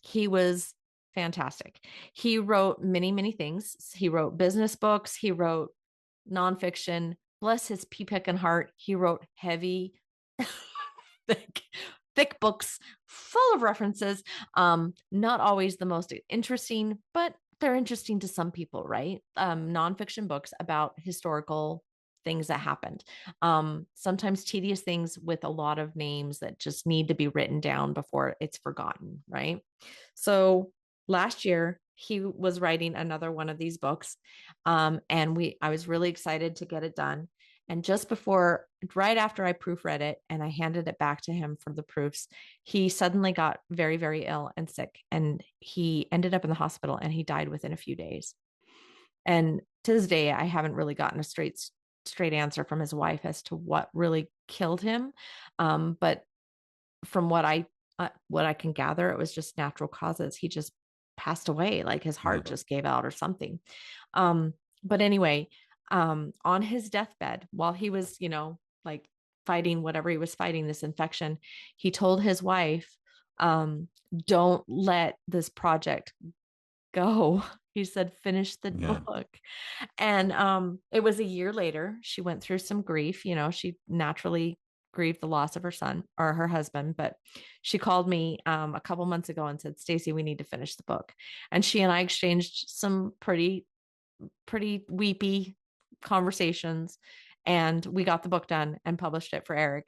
He was fantastic. He wrote many, many things. He wrote business books. He wrote nonfiction. Bless his pea picking heart. He wrote heavy, thick, thick books full of references. Not always the most interesting, but they're interesting to some people, right? Nonfiction books about historical things that happened. Sometimes tedious things with a lot of names that just need to be written down before it's forgotten, right? So last year, he was writing another one of these books. And I was really excited to get it done. And right after I proofread it and I handed it back to him for the proofs, he suddenly got very, very ill and sick. And he ended up in the hospital and he died within a few days. And to this day, I haven't really gotten a straight answer from his wife as to what really killed him. But from what I can gather, it was just natural causes. He just passed away, like his Yeah. heart just gave out or something. But anyway, on his deathbed, while he was, like fighting whatever he was fighting, this infection, he told his wife, don't let this project go. He said, finish the Yeah. book. And it was a year later. She went through some grief. She naturally grieved the loss of her son or her husband, but she called me a couple months ago and said, Stacey, we need to finish the book. And she and I exchanged some pretty weepy conversations, and we got the book done and published it for Eric.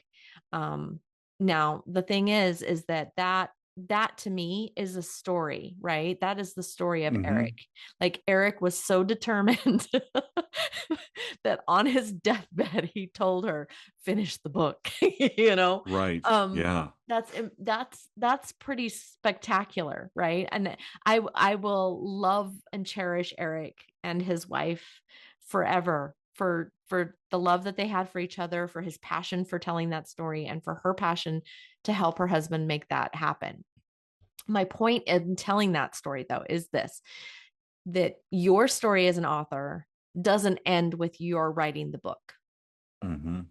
Um, Now the thing is that to me is a story, right? That is the story of Mm-hmm. Eric. Like Eric was so determined that on his deathbed he told her, finish the book. you know Right. um Yeah. that's pretty spectacular, right? And I will love and cherish Eric and his wife forever for the love that they had for each other, for his passion for telling that story, and for her passion to help her husband make that happen. My point in telling that story, though, is this: that your story as an author doesn't end with your writing the book. Mm-hmm.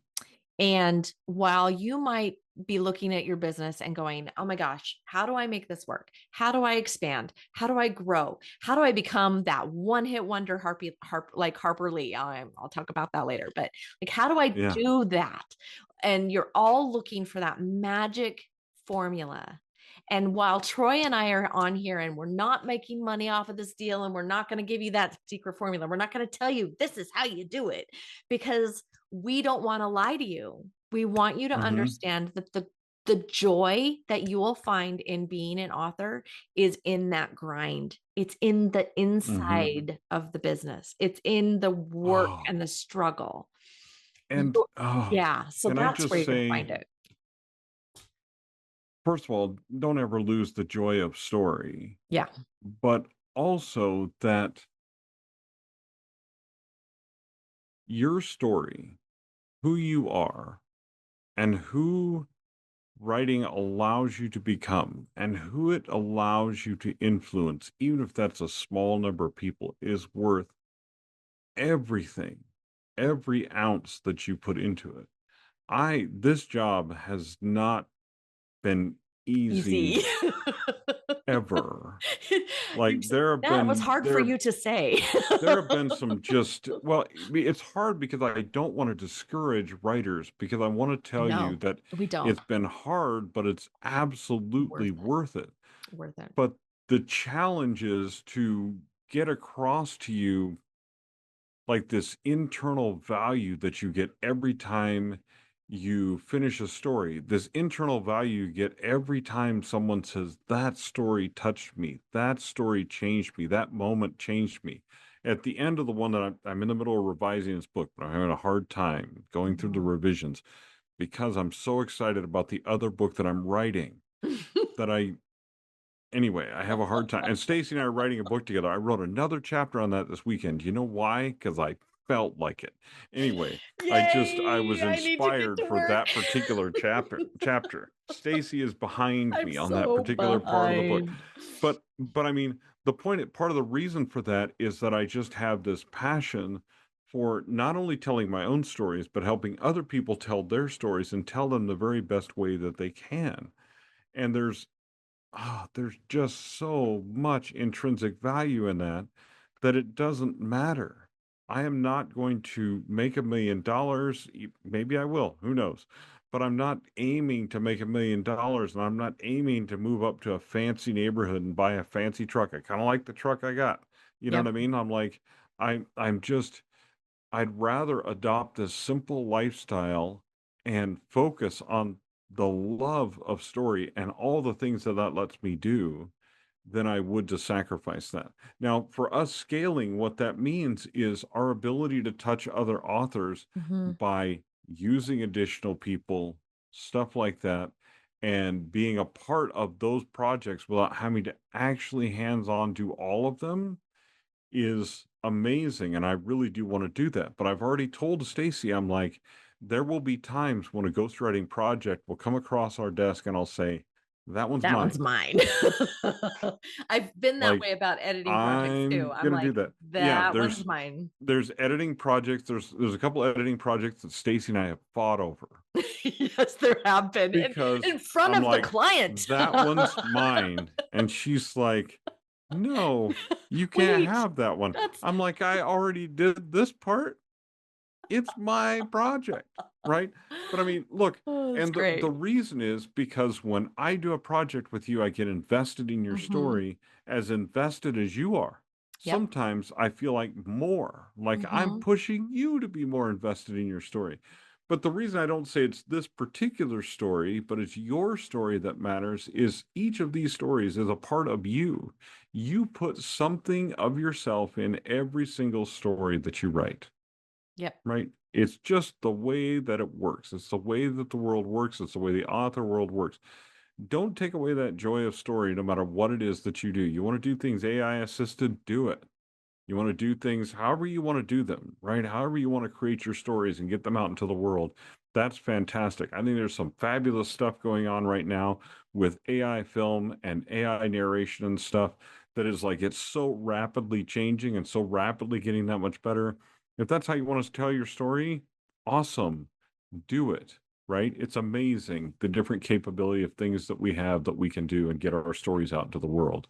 And while you might be looking at your business and going, oh my gosh, how do I make this work? How do I expand? How do I grow? How do I become that one hit wonder like Harper Lee? I'll talk about that later, but like, how do I Yeah. do that? And you're all looking for that magic formula. And while Troy and I are on here and we're not making money off of this deal, and we're not going to give you that secret formula, we're not going to tell you this is how you do it, because we don't want to lie to you. We want you to Mm-hmm. understand that the joy that you will find in being an author is in that grind. It's in the Mm-hmm. inside of the business. It's in the work Oh, and the struggle. and Yeah, so can I that's where just you're going to say, find it. first of all, don't ever lose the joy of story, Yeah. but also that your story, who you are, and who writing allows you to become, and who it allows you to influence, even if that's a small number of people, is worth everything, every ounce that you put into it. This job has not been Easy. easy ever. Like That was hard for you to say. there have been some just, well, it's hard because I don't want to discourage writers, because I want to tell you No, that we don't. it's been hard, but it's absolutely Worth it. worth it. Worth it. But the challenge is to get across to you like this internal value that you get every time you finish a story, this internal value you get every time someone says, that story touched me, that story changed me, that moment changed me. At the end of the one that I'm in the middle of revising this book, but I'm having a hard time going through the Mhm. revisions because I'm so excited about the other book that I'm writing that anyway, I have a hard time. And Stacey and I are writing a book together. I wrote another chapter on that this weekend. You know why? Because I felt like it. Anyway, I Yay! was I need to get inspired to for work. that particular chapter. Stacey is behind I'm me on that so particular part of the book. behind. But I mean, part of the reason for that is that I just have this passion for not only telling my own stories, but helping other people tell their stories and tell them the very best way that they can. And there's just so much intrinsic value in that that it doesn't matter. I am not going to make $1 million. Maybe I will, who knows? But I'm not aiming to make $1 million, and I'm not aiming to move up to a fancy neighborhood and buy a fancy truck. I kind of like the truck I got. You know what Yep. I mean? I'm like, I'm just, I'd rather adopt this simple lifestyle and focus on the love of story and all the things that that lets me do than I would to sacrifice that. Now, for us scaling, what that means is our ability to touch other authors Mhm. by using additional people, stuff like that, and being a part of those projects without having to actually hands on do all of them is amazing, and I really do want to do that. But I've already told Stacey, I'm like, there will be times when a ghostwriting project will come across our desk and I'll say, that one's That one's mine. mine. I've been that Like, way about editing projects too. I'm I'm gonna do like, that. Yeah, that one's mine. there's editing projects. There's a couple editing projects that Stacey and I have fought over Yes, there have been because in front I'm of the like, client. that one's mine. And she's like, no, you can't Wait, have that one. that's I'm like, I already did this part. It's my project, right? But I mean, look, oh, that's and the great. reason is because when I do a project with you, I get invested in your Hmm. story, as invested as you are. Yep. Sometimes I feel like more, like I'm Hmm. pushing you to be more invested in your story. But the reason I don't say it's this particular story, but it's your story that matters, is each of these stories is a part of you. You put something of yourself in every single story that you write, Yep. right? It's just the way that it works. It's the way that the world works. It's the way the author world works. Don't take away that joy of story, no matter what it is that you do. You want to do things AI assisted, do it. You want to do things however you want to do them, right? However you want to create your stories and get them out into the world. That's fantastic. I think there's some fabulous stuff going on right now with AI film and AI narration and stuff that is like it's so rapidly changing and so rapidly getting that much better. If that's how you want to tell your story, awesome. Do it, right? It's amazing the different capability of things that we have that we can do and get our stories out into the world.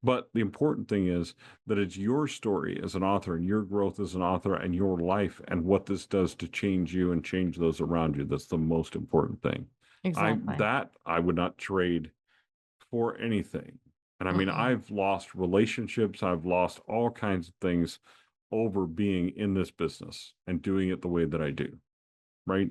But the important thing is that it's your story as an author and your growth as an author and your life and what this does to change you and change those around you. That's the most important thing. Exactly. I would not trade for anything. And I mean, Mm-mm. I've lost relationships, I've lost all kinds of things over being in this business and doing it the way that I do. Right?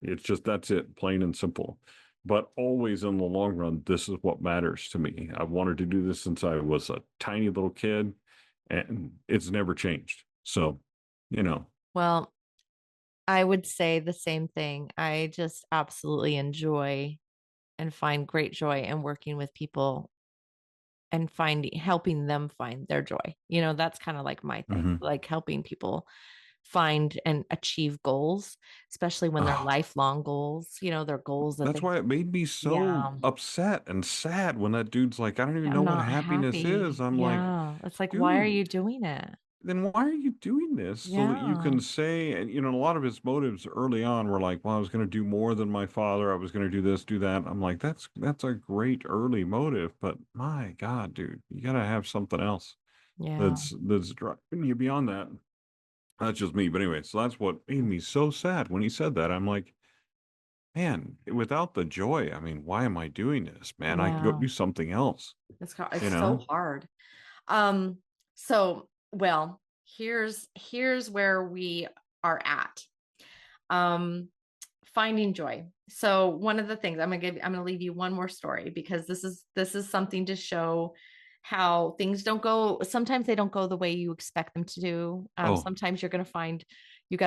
It's just that's it, plain and simple. But always in the long run, this is what matters to me. I've wanted to do this since I was a tiny little kid, and it's never changed. So, you know, Well, I would say the same thing. I just absolutely enjoy and find great joy in working with people and finding helping them find their joy. That's kind of like my thing, mhm. like helping people find and achieve goals, especially when they're Oh, lifelong goals, they're goals that that's they why it made me so yeah, upset and sad when that dude's like, I don't even know I'm what not happiness is. happy. I'm like, Yeah. It's like, why are you dude, doing it? then why are you doing this so that you Yeah. can say, and a lot of his motives early on were like, well, I was going to do more than my father, I was going to do this, do that. I'm like, that's a great early motive, but my God, dude, you got to have something else Yeah. that's driving you beyond that. That's just me, but anyway, so that's what made me so sad when he said that. I'm like, man, without the joy, I mean, why am I doing this, man? I could go Yeah. do something else, you It's so know. hard. Um, so well, here's where we are at. Um, finding joy. So one of the things I'm gonna leave you one more story because this is something to show how things don't go. Sometimes they don't go the way you expect them to do. Oh, Sometimes you got to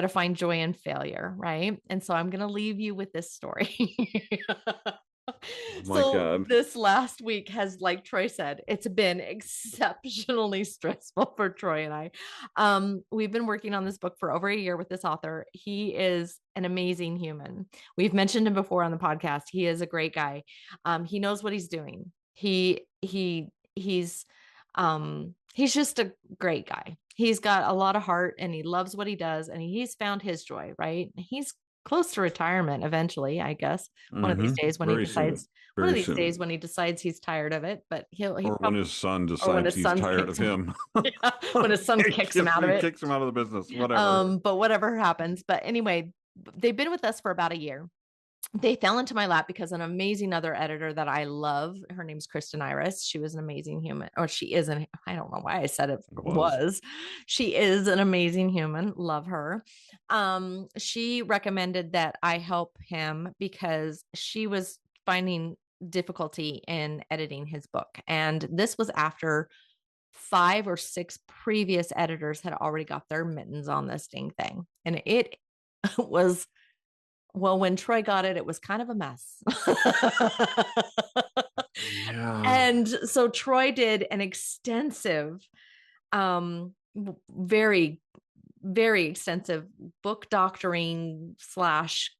find joy in failure, right? And so I'm gonna leave you with this story. oh my So God. this last week has, like Troy said, it's been exceptionally stressful for Troy and I. We've been working on this book for over a year with this author. He is an amazing human. We've mentioned him before on the podcast. He is a great guy. He knows what he's doing. He's just a great guy. He's got a lot of heart and he loves what he does and he's found his joy, right? He's close to retirement eventually, I guess. One of these days when he Very soon, decides one of very these soon. days when he decides he's tired of it, but he Or when probably his son or when decides his he's son tired of kicks him him. yeah, when his son kicks him out of He it. kicks him out of the business, whatever. But whatever happens. But anyway, they've been with us for about a year. They fell into my lap because an amazing other editor that I love, her name's Kristen Iris. She was an amazing human, or she is an, I don't know why I said it Was. was. She is an amazing human. Love her. She recommended that I help him because she was finding difficulty in editing his book. And this was after 5 or 6 previous editors had already got their mittens on this dang thing. And it was, well, when Troy got it, it was kind of a mess. Yeah. And so Troy did an extensive, very, very extensive book doctoring slash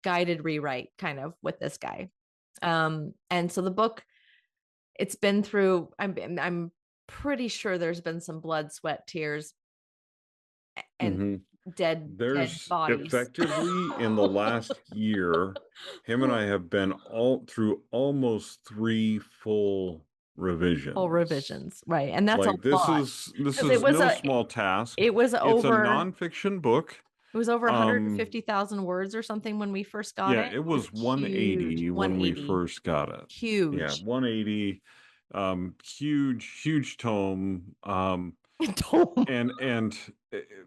guided rewrite kind of with this guy. And so the book, it's been through, I'm pretty sure there's been some blood, sweat, tears, and hmm dead There's bodies. effectively in the last year, him and I have been all through almost 3 full Full revisions. revisions, right? And that's a Like this lot is this because it is was no a small task. it was It's a over nonfiction book. it was over Um, 150,000 words or something when we first got yeah, it. it It was was huge, 180 when we 180, first got it. Yeah, huge. 180. Huge tome. Don't And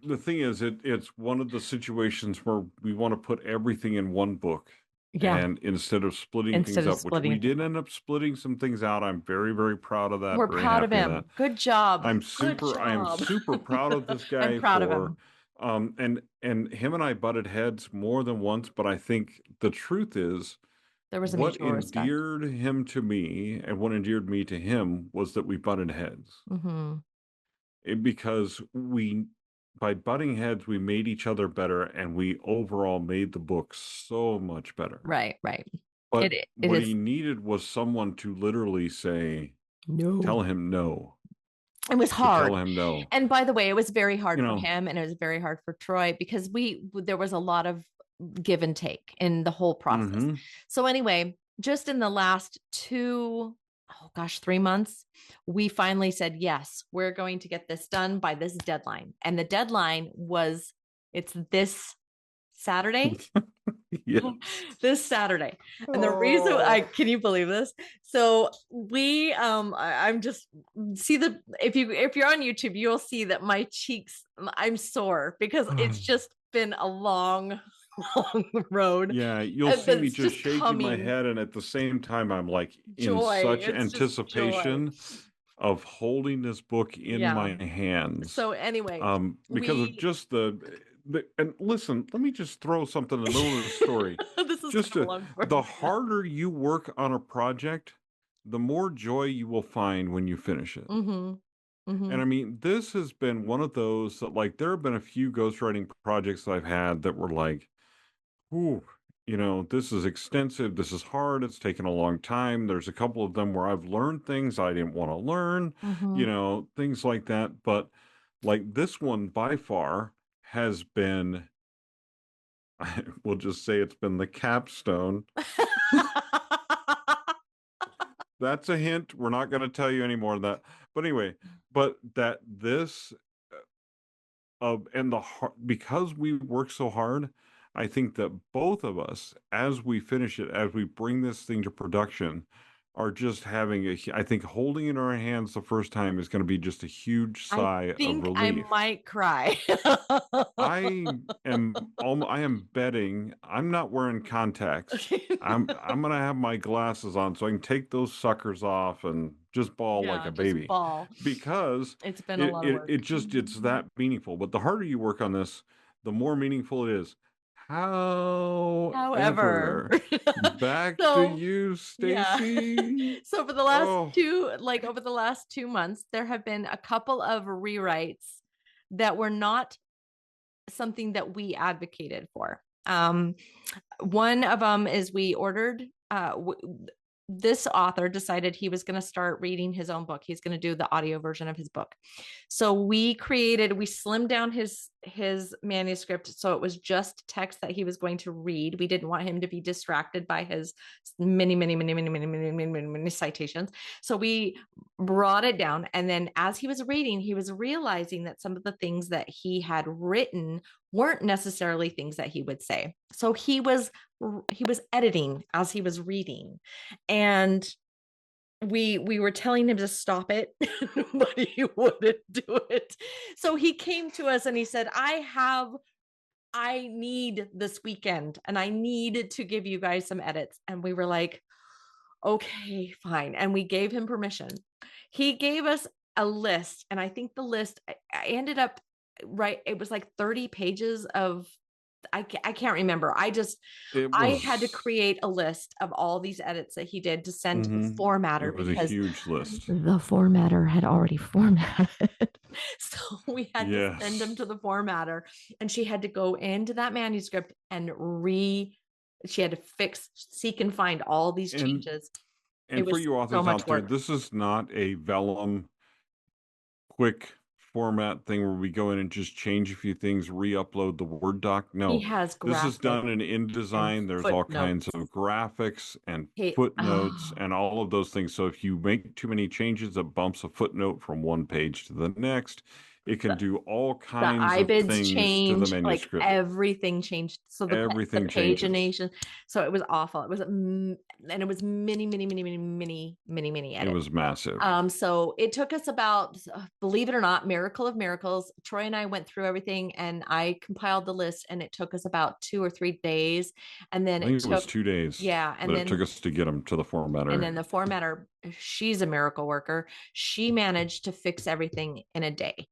the thing is, it's one of the situations where we want to put everything in one book, yeah, and instead of splitting things instead of up, which we splitting did things up. end up splitting some things out. I'm very proud of that. We're Very proud of happy of that. him. Good job. Good I am job. super proud of this I'm guy proud of for, him. and him and I butted heads more than once. But I think the truth is, There was a what mutual respect. endeared him to me and what endeared me to him was that we butted heads. Hmm. because by butting heads, we made each other better, and we overall made the book so much better. Right. But It what is he needed was someone to literally say, no. tell him no, It was to tell hard. him no. And by the way, it was very hard You for know, him and it was very hard for Troy because there was a lot of give and take in the whole process. mm-hmm. So anyway, just in the last 3 months, we finally said, yes, we're going to get this done by this deadline. And the deadline it's this Saturday. Yes. This Saturday. And the reason Oh. can you believe this? So we I'm just see the if you're on YouTube, you'll see that my cheeks, I'm sore because it's just been a long, long road. Yeah, you'll But see me it's just just shaking my coming. head, and at the same time, I'm like in Joy. such It's just joy. anticipation of holding this book in Yeah. my hands, So anyway, because of we just and listen, let me just throw something in the middle of the story. this is Just kind of a long the story. harder you work on a project, the more joy you will find when you finish it. Mm-hmm. Mm-hmm. And I mean, this has been one of those that, like, there have been a few ghostwriting projects that I've had that were like, ooh, this is extensive. This is hard. It's taken a long time. There's a couple of them where I've learned things I didn't want to learn, Mm-hmm. things like that. But like this one by far has been, I will just say it's been the capstone. That's a hint. We're not going to tell you any more of that. But anyway, but that this and because we work so hard, I think that both of us, as we finish it, as we bring this thing to production, are just having I think holding it in our hands the first time is going to be just a huge I sigh of think I relief. might cry. I am betting I'm not wearing contacts. I'm gonna have my glasses on so I can take those suckers off and just bawl like Yeah, a just baby, ball. because It's been a lot of work. it's that meaningful. But the harder you work on this, the more meaningful it is. However, However, back to so you, yeah. Stacy. So Oh, over the last 2 months, there have been a couple of rewrites that were not something that we advocated for. One of them is we ordered this author decided he was going to start reading his own book. He's going to do the audio version of his book. So we slimmed down his manuscript so it was just text that he was going to read. We didn't want him to be distracted by his many citations. So we brought it down, and then as he was reading, he was realizing that some of the things that he had written weren't necessarily things that he would say. So he was editing as he was reading, and we were telling him to stop it, but he wouldn't do it. So he came to us and he said, I need this weekend and I need to give you guys some edits. And we were like, okay, fine. And we gave him permission. He gave us a list, and I think the list, I ended up, right, it was like 30 pages of, I can't remember. it I had to was. create a list of all these edits that he did to send to the Mm-hmm. It formatter was a because huge list. the formatter had already formatted. So we had to send them Yes. to the formatter, and she had to go into that manuscript and she had to seek and find all these And changes. It and for was you so authors much out there, work. this is not a vellum quick format thing where we go in and just change a few things, re-upload the Word doc. He No, has this is graphics done in and InDesign. There's all kinds footnotes. of graphics and footnotes Oh, and all of those things. So if you make too many changes, it bumps a footnote from one page to the next. It can do all the kinds of IBIDs things to the changed, like manuscript. everything changed. So the Everything changes. pagination, so it was awful. It was and it was many It edits. was massive. So it took us about, believe it or not, miracle of miracles. Troy and I went through everything and I compiled the list, and it took us about 2 or 3 days. And then I it think it was took, 2 days yeah. that it took us to get them to the And formatter. then the formatter, she's a miracle worker. She managed to fix everything in a day.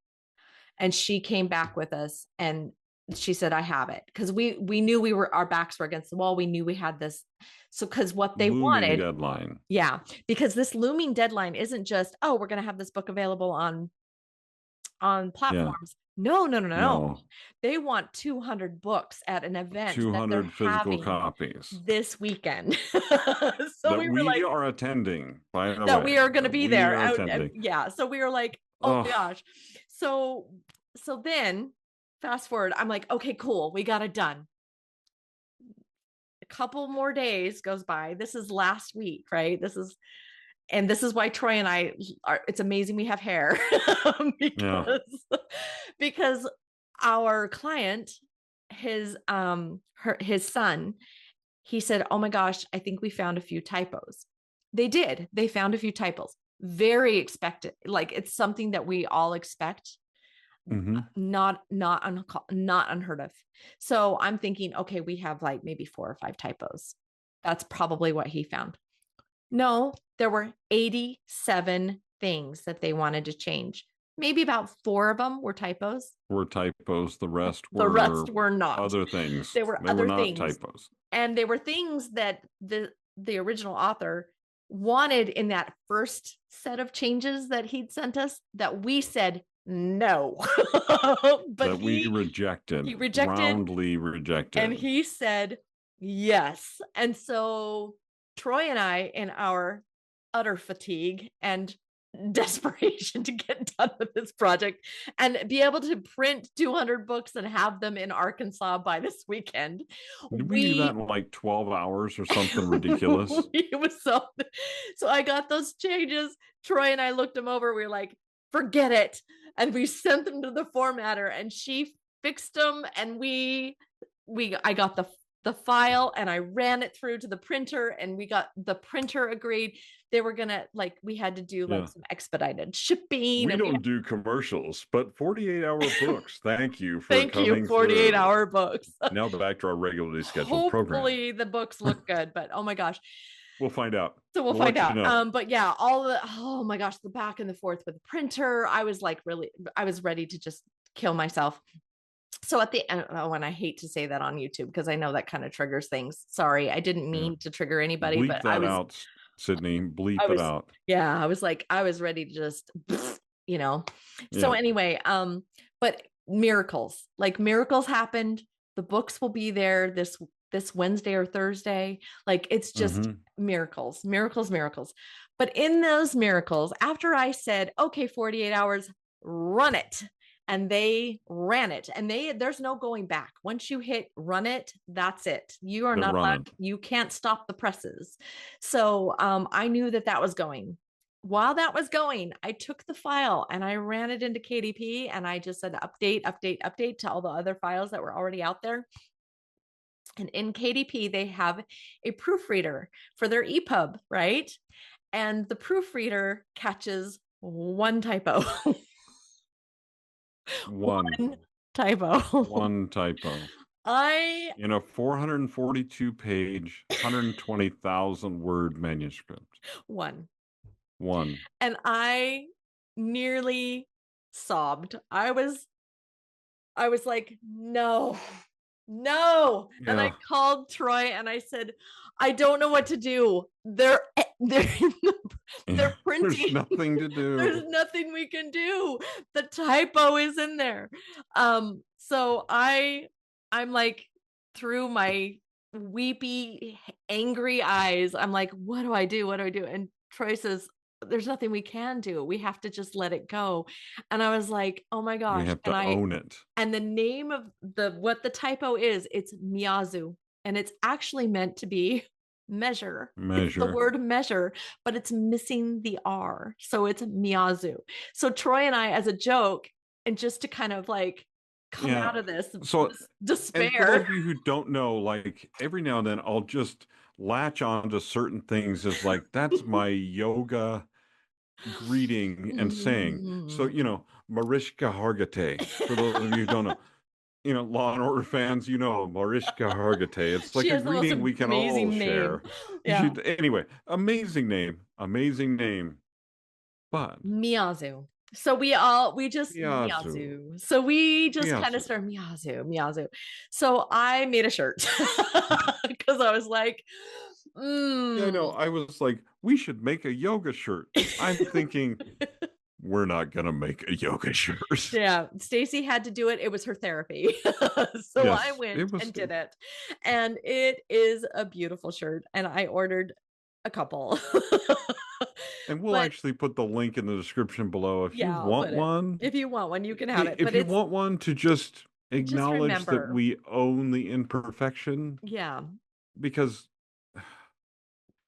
And she came back with us and she said, I have it. Because we knew our backs were against the wall. We knew we had this. So because what they Looming wanted, deadline. yeah, because this looming deadline isn't just, oh, we're going to have this book available on Yeah. platforms. No, no, no, no, no. No. They want 200 books at an event that they're 200 physical having copies this weekend. So that we were we like, are attending, by the that way, we are going to that be we there are out. attending. Yeah. So we were like, oh my Oh, gosh. So, so then fast forward, I'm like, okay, cool. We got it done. A couple more days goes by. This is last week, right? And this is why Troy and I are, it's amazing we have hair yeah. because our client, his son, he said, oh my gosh, I think we found a few typos. They found a few typos. Very expected. Like it's something that we all expect, Mm-hmm. not unheard of. So I'm thinking, okay, we have like maybe 4 or 5 typos. That's probably what he found. No, there were 87 things that they wanted to change. Maybe about 4 of them were typos. Were typos. The rest The were rest were not. other things. There were They were other not things. typos. And they were things that the original author wanted in that first set of changes that he'd sent us that we said no. But that we rejected. he rejected, roundly rejected. and he said yes. And so Troy and I, in our utter fatigue and desperation to get done with this project and be able to print 200 books and have them in Arkansas by this weekend. Did we do that in like 12 hours or something ridiculous? It was so I got those changes. Troy and I looked them over. We were like, forget it. And we sent them to the formatter and she fixed them. And I got the file and I ran it through to the printer and we got the printer agreed. They were gonna, like, we had to do like some expedited shipping. We don't do commercials, but 48-hour books. Thank you for thank coming you, 48-hour books. Now back to our regularly scheduled program. Hopefully the books look good, but oh my gosh. We'll find out. So we'll find out. You know. But yeah, oh my gosh, the back and the forth with the printer. I was ready to just kill myself. So at the end, and I hate to say that on YouTube because I know that kind of triggers things. Sorry, I didn't mean to trigger anybody. Bleep but that I was out, Sydney. Bleep it out. Yeah, I was ready to just, So anyway, but miracles happened. The books will be there this Wednesday or Thursday. Like it's just miracles. But in those miracles, after I said, okay, 48 hours, run it. And they ran it, and there's no going back. Once you hit run it, that's it. You are not allowed. You can't stop the presses. So I knew that was going. While that was going, I took the file and I ran it into KDP and I just said update to all the other files that were already out there. And in KDP, they have a proofreader for their EPUB, right? And the proofreader catches one typo. One typo. In a 442 page, 120,000 word manuscript. One. And I nearly sobbed. I was like, no. Yeah. And I called Troy and I said, I don't know what to do. They're printing. There's nothing to do. There's nothing we can do. The typo is in there. So I'm like, through my weepy, angry eyes, I'm like, what do I do? And Troy says, there's nothing we can do. We have to just let it go. And I was like, oh my gosh. We have to own it. And the name of what the typo is, it's Meazu. And it's actually meant to be measure. It's the word measure, but it's missing the R. So it's Meazu. So Troy and I, as a joke, and just to kind of like come out of this despair. And for those of you who don't know, like every now and then I'll just latch on to certain things as like, that's my yoga greeting and saying. So, Mariska Hargitay, for those of you who don't know, Law and Order fans, Mariska Hargitay. It's like a greeting we can all share. Yeah. Anyway, amazing name. But Meazu. So we just Meazu. So we just kind of started Meazu. So I made a shirt because I was like, I know. I was like, we should make a yoga shirt. I'm thinking we're not going to make a yoga shirt. Yeah, Stacey had to do it. It was her therapy. So I Yes, went it was. and did it. And it is a beautiful shirt. And I ordered a couple. And we'll But actually put the link in the description below if you yeah, I'll want put it. one. If you want one, you can have it. But If you it's want one to just just acknowledge that remember. we own the imperfection, Yeah. because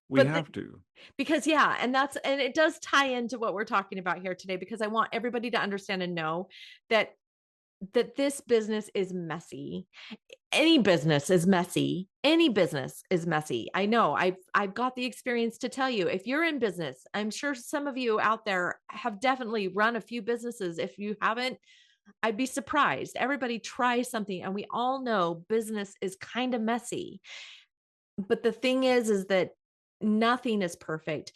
we But have to. because yeah, and it does tie into what we're talking about here today, because I want everybody to understand and know that this business is messy. Any business is messy. Any business is messy. I know. I've got the experience to tell you. If you're in business, I'm sure some of you out there have definitely run a few businesses. If you haven't, I'd be surprised. Everybody tries something, and we all know business is kind of messy. But the thing is that nothing is perfect.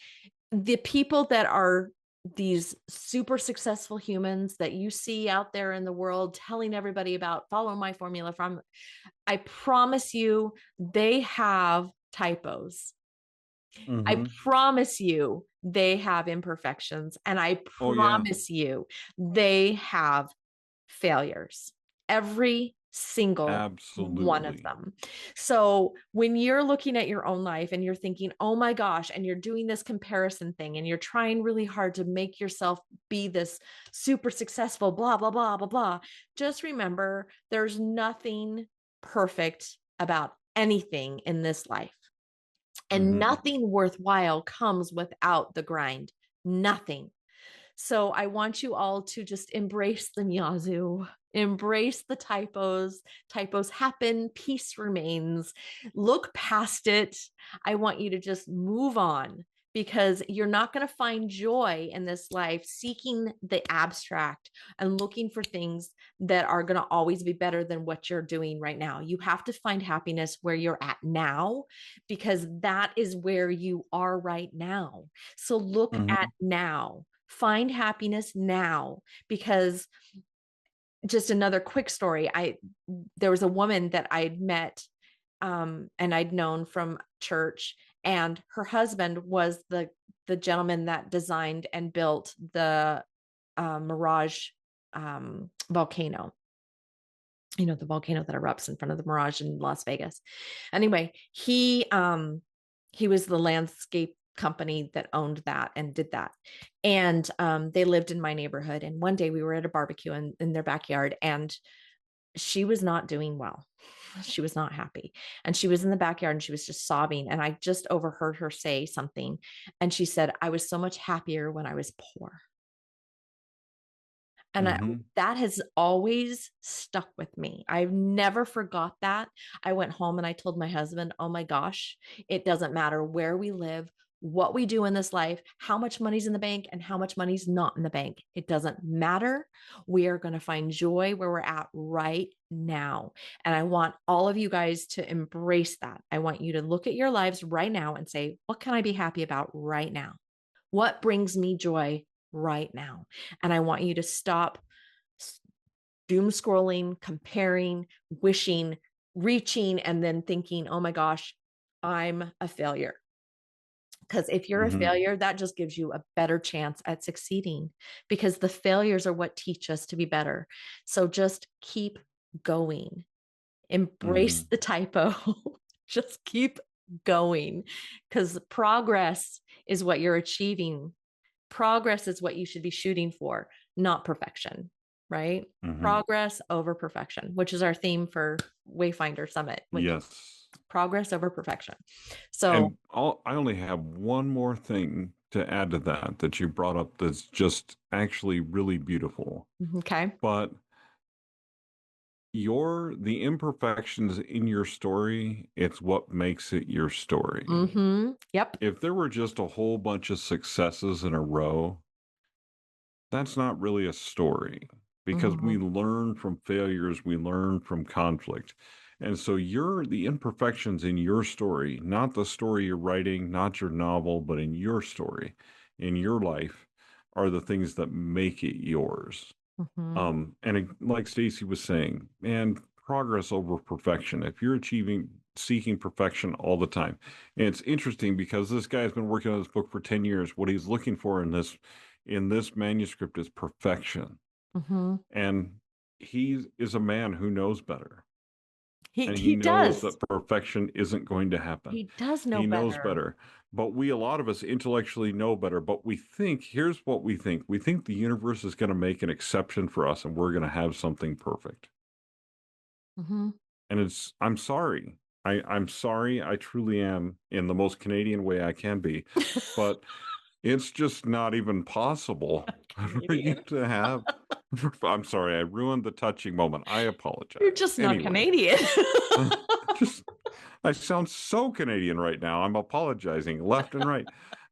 The people that are these super successful humans that you see out there in the world telling everybody about follow my formula from, I promise you, they have typos. I Mm-hmm. promise you, they have imperfections. And I Oh, yeah. promise you, they have failures. Every single one of Absolutely. them. So when you're looking at your own life and you're thinking, oh my gosh, and you're doing this comparison thing and you're trying really hard to make yourself be this super successful, blah, blah, blah, blah, blah, just remember there's nothing perfect about anything in this life. And Mm-hmm. nothing worthwhile comes without the grind. Nothing. So I want you all to just embrace the Meazu, embrace the typos. Typos happen, peace remains. Look past it. I want you to just move on, because you're not going to find joy in this life seeking the abstract and looking for things that are going to always be better than what you're doing right now. You have to find happiness where you're at now, because that is where you are right now. So look at Mm-hmm. now. Find happiness now, because just another quick story. There was a woman that I'd met and I'd known from church, and her husband was the gentleman that designed and built the Mirage volcano. You know, the volcano that erupts in front of the Mirage in Las Vegas. Anyway, he was the landscape company that owned that and did that. And they lived in my neighborhood. And one day we were at a barbecue in their backyard, and she was not doing well. She was not happy. And she was in the backyard and she was just sobbing. And I just overheard her say something. And she said, I was so much happier when I was poor. And Mm-hmm. that has always stuck with me. I've never forgot that. I went home and I told my husband, oh my gosh, it doesn't matter where we live, what we do in this life, how much money's in the bank and how much money's not in the bank. It doesn't matter. We are going to find joy where we're at right now. And I want all of you guys to embrace that. I want you to look at your lives right now and say, what can I be happy about right now? What brings me joy right now? And I want you to stop doom scrolling, comparing, wishing, reaching, and then thinking, oh my gosh, I'm a failure. Because if you're a Mm-hmm. failure, that just gives you a better chance at succeeding, because the failures are what teach us to be better. So just keep going, Mm-hmm. embrace the typo, just keep going, because progress is what you're achieving. Progress is what you should be shooting for, not perfection, right? Mm-hmm. Progress over perfection, which is our theme for Wayfinder Summit, which Yes. progress over perfection. So, And I only have one more thing to add to that you brought up that's just actually really beautiful. okay. But the imperfections in your story, it's what makes it your story. Yep. If there were just a whole bunch of successes in a row, that's not really a story, because we Mm-hmm. learn from failures, we learn from conflict. And so the imperfections in your story, not the story you're writing, not your novel, but in your story, in your life, are the things that make it yours. Mm-hmm. Like Stacey was saying, man, progress over perfection. If you're seeking perfection all the time, and it's interesting because this guy's been working on this book for 10 years. What he's looking for in this manuscript is perfection. Mm-hmm. And he is a man who knows better. And he He knows does. that perfection isn't going to happen. He does know He knows better. better. But a lot of us intellectually know better. But here's what we think. We think the universe is going to make an exception for us and we're going to have something perfect. Mm-hmm. And I'm sorry. I'm sorry. I truly am in the most Canadian way I can be. But it's just not even possible for you Canadian. to have. I'm sorry. I ruined the touching moment. I You're apologize. just not Anyway. Canadian. Just I sound so Canadian right now. I'm apologizing left and right.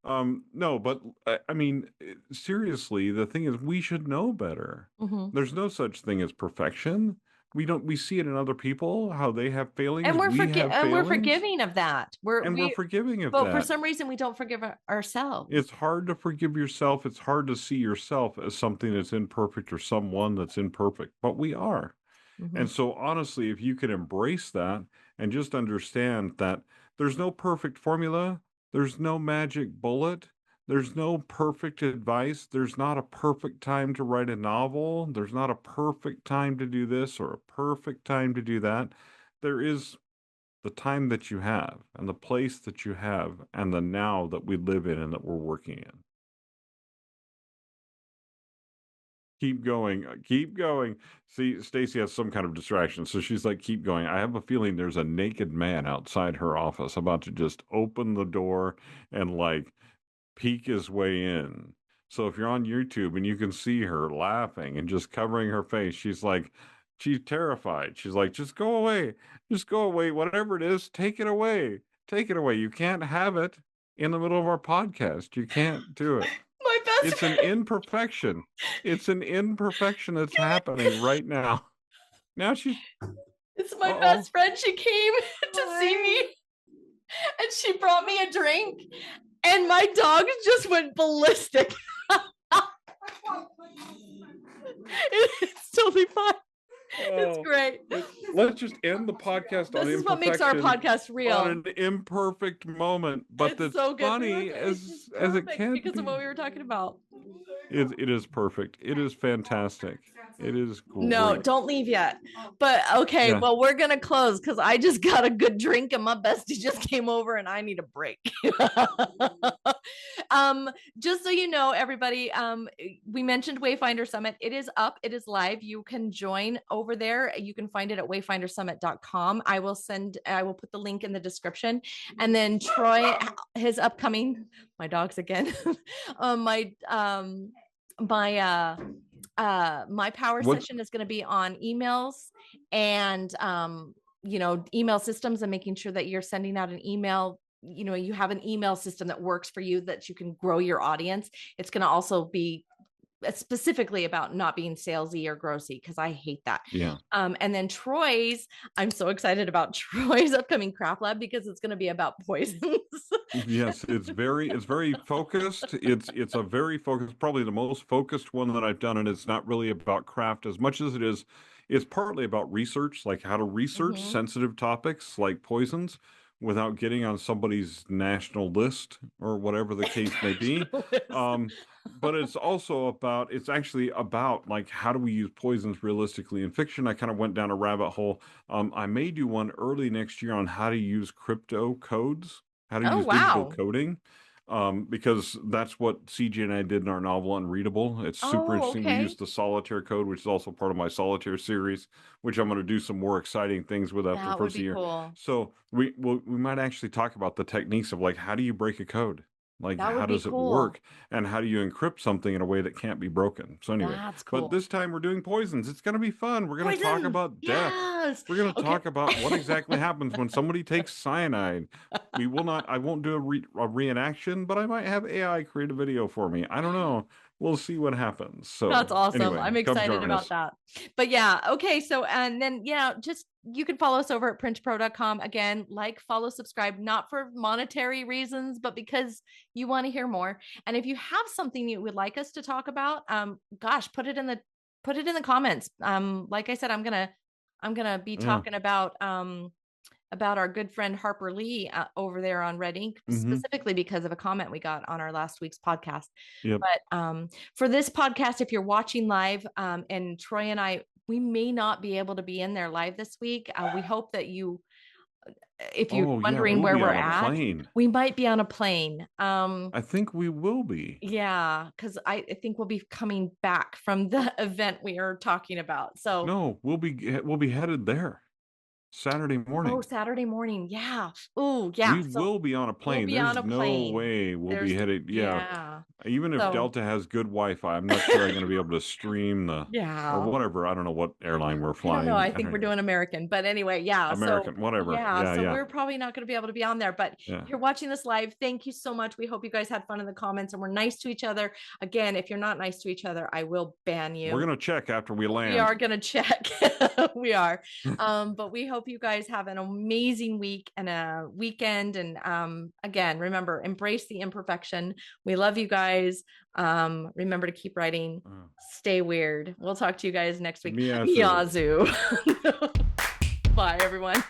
No, but I mean, seriously, the thing is, we should know better. Mm-hmm. There's no such thing as perfection. We see it in other people, how they have failings. And We have we're failings, forgiving of that. and we're forgiving of But for that. some reason we don't forgive ourselves. It's hard to forgive yourself. It's hard to see yourself as something that's imperfect or someone that's imperfect, but we are. Mm-hmm. And so, honestly, if you can embrace that and just understand that there's no perfect formula, there's no magic bullet, there's no perfect advice, there's not a perfect time to write a novel, there's not a perfect time to do this or a perfect time to do that. There is the time that you have and the place that you have and the now that we live in and that we're working in. Keep going. Keep going. See, Stacey has some kind of distraction, so she's like, keep going. I have a feeling there's a naked man outside her office about to just open the door and like peek his way in. So if you're on YouTube and you can see her laughing and just covering her face, she's terrified. She's like, just go away. Just go away. Whatever it is, take it away. Take it away. You can't have it in the middle of our podcast. You can't do it. My best It's an imperfection. It's an imperfection that's happening right now. Now she's, It's my uh-oh. best friend. She came to see me and she brought me a drink. And my dog just went ballistic. It's totally fine. It's great. Let's just end the podcast This on is what makes our imperfection, podcast on real. an imperfect moment, but It's that's so good. funny It's as it perfect can because of what be. we were talking about. It is perfect. It is fantastic. It is No, great. don't leave yet. But okay, Yeah. well, we're gonna close because I just got a good drink and my bestie just came over and I need a break. Just so you know, everybody, we mentioned Wayfinder Summit. It is up, it is live. You can join over there. You can find it at wayfindersummit.com. I will put the link in the description. And then Troy, his upcoming, my dogs again, my power What? session is going to be on emails and email systems and making sure that you're sending out an email. You have an email system that works for you, that you can grow your audience. It's going to also be specifically about not being salesy or grossy, because I hate that. Yeah. And then I'm so excited about Troy's upcoming craft lab because it's going to be about poisons. Yes, it's very focused. It's a very focused, probably the most focused one that I've done, and it's not really about craft as much as it is. It's partly about research, like how to research Mhm. sensitive topics like poisons without getting on somebody's national list or whatever the case may be. Um, but it's actually about like how do we use poisons realistically in fiction. I kind of went down a rabbit hole. I may do one early next year on how to use crypto codes, how to Oh, use digital wow. coding, because that's what CJ and I did in our novel Unreadable. It's super Oh, interesting. We okay. used the solitaire code, which is also part of my solitaire series, which I'm going to do some more exciting things with after the That would first of be the year. cool. So we might actually talk about the techniques of like how do you break a code, like That how would be does it cool. work, and how do you encrypt something in a way that can't be broken. So anyway, That's but cool. this time we're doing poisons. It's going to be fun. We're going to talk Poisons. about death. Yes. We're going to Okay. talk about what exactly happens when somebody takes cyanide. I won't do a reenaction, but I might have AI create a video for me. I don't know. We'll see what happens. That's So awesome. anyway, I'm come excited join about us. that. But yeah, okay. So, and then, just you can follow us over at printpro.com. Again, follow, subscribe, not for monetary reasons, but because you want to hear more. And if you have something you would like us to talk about, gosh, put it in the comments. Like I said, I'm gonna be Yeah. talking about our good friend Harper Lee over there on Red Ink, Mm-hmm. specifically because of a comment we got on our last week's podcast. Yep. But for this podcast, if you're watching live, and Troy and I, we may not be able to be in there live this week. We hope that you, if you're Oh yeah, wondering we'll where be we're on a at, plane. we might be on a plane. I think we will be. Yeah, because I think we'll be coming back from the event we are talking about. So, No, we'll be headed there Saturday oh, morning. Saturday morning. Yeah. Oh, yeah. We So will be on a we'll plane. be on There's a no plane. way we'll be There's, headed. Yeah, yeah. even if So, Delta has good Wi-Fi, I'm not sure I'm going to be able to stream the or yeah. whatever. I don't know what airline we're I don't know. flying. I think we're doing American, but anyway, yeah. So, American, whatever. yeah. Yeah, So yeah, we're probably not going to be able to be on there, but yeah. if you're watching this live, thank you so much. We hope you guys had fun in the comments and we're nice to each other. Again, if you're not nice to each other, I will ban you. We're gonna check after we land. We are going to check. We are. But we hope you guys have an amazing week and a weekend. And again, remember, embrace the imperfection. We love you guys. Remember to keep writing. Stay weird. We'll talk to you guys next week. Meazu. Meazu. Bye, everyone.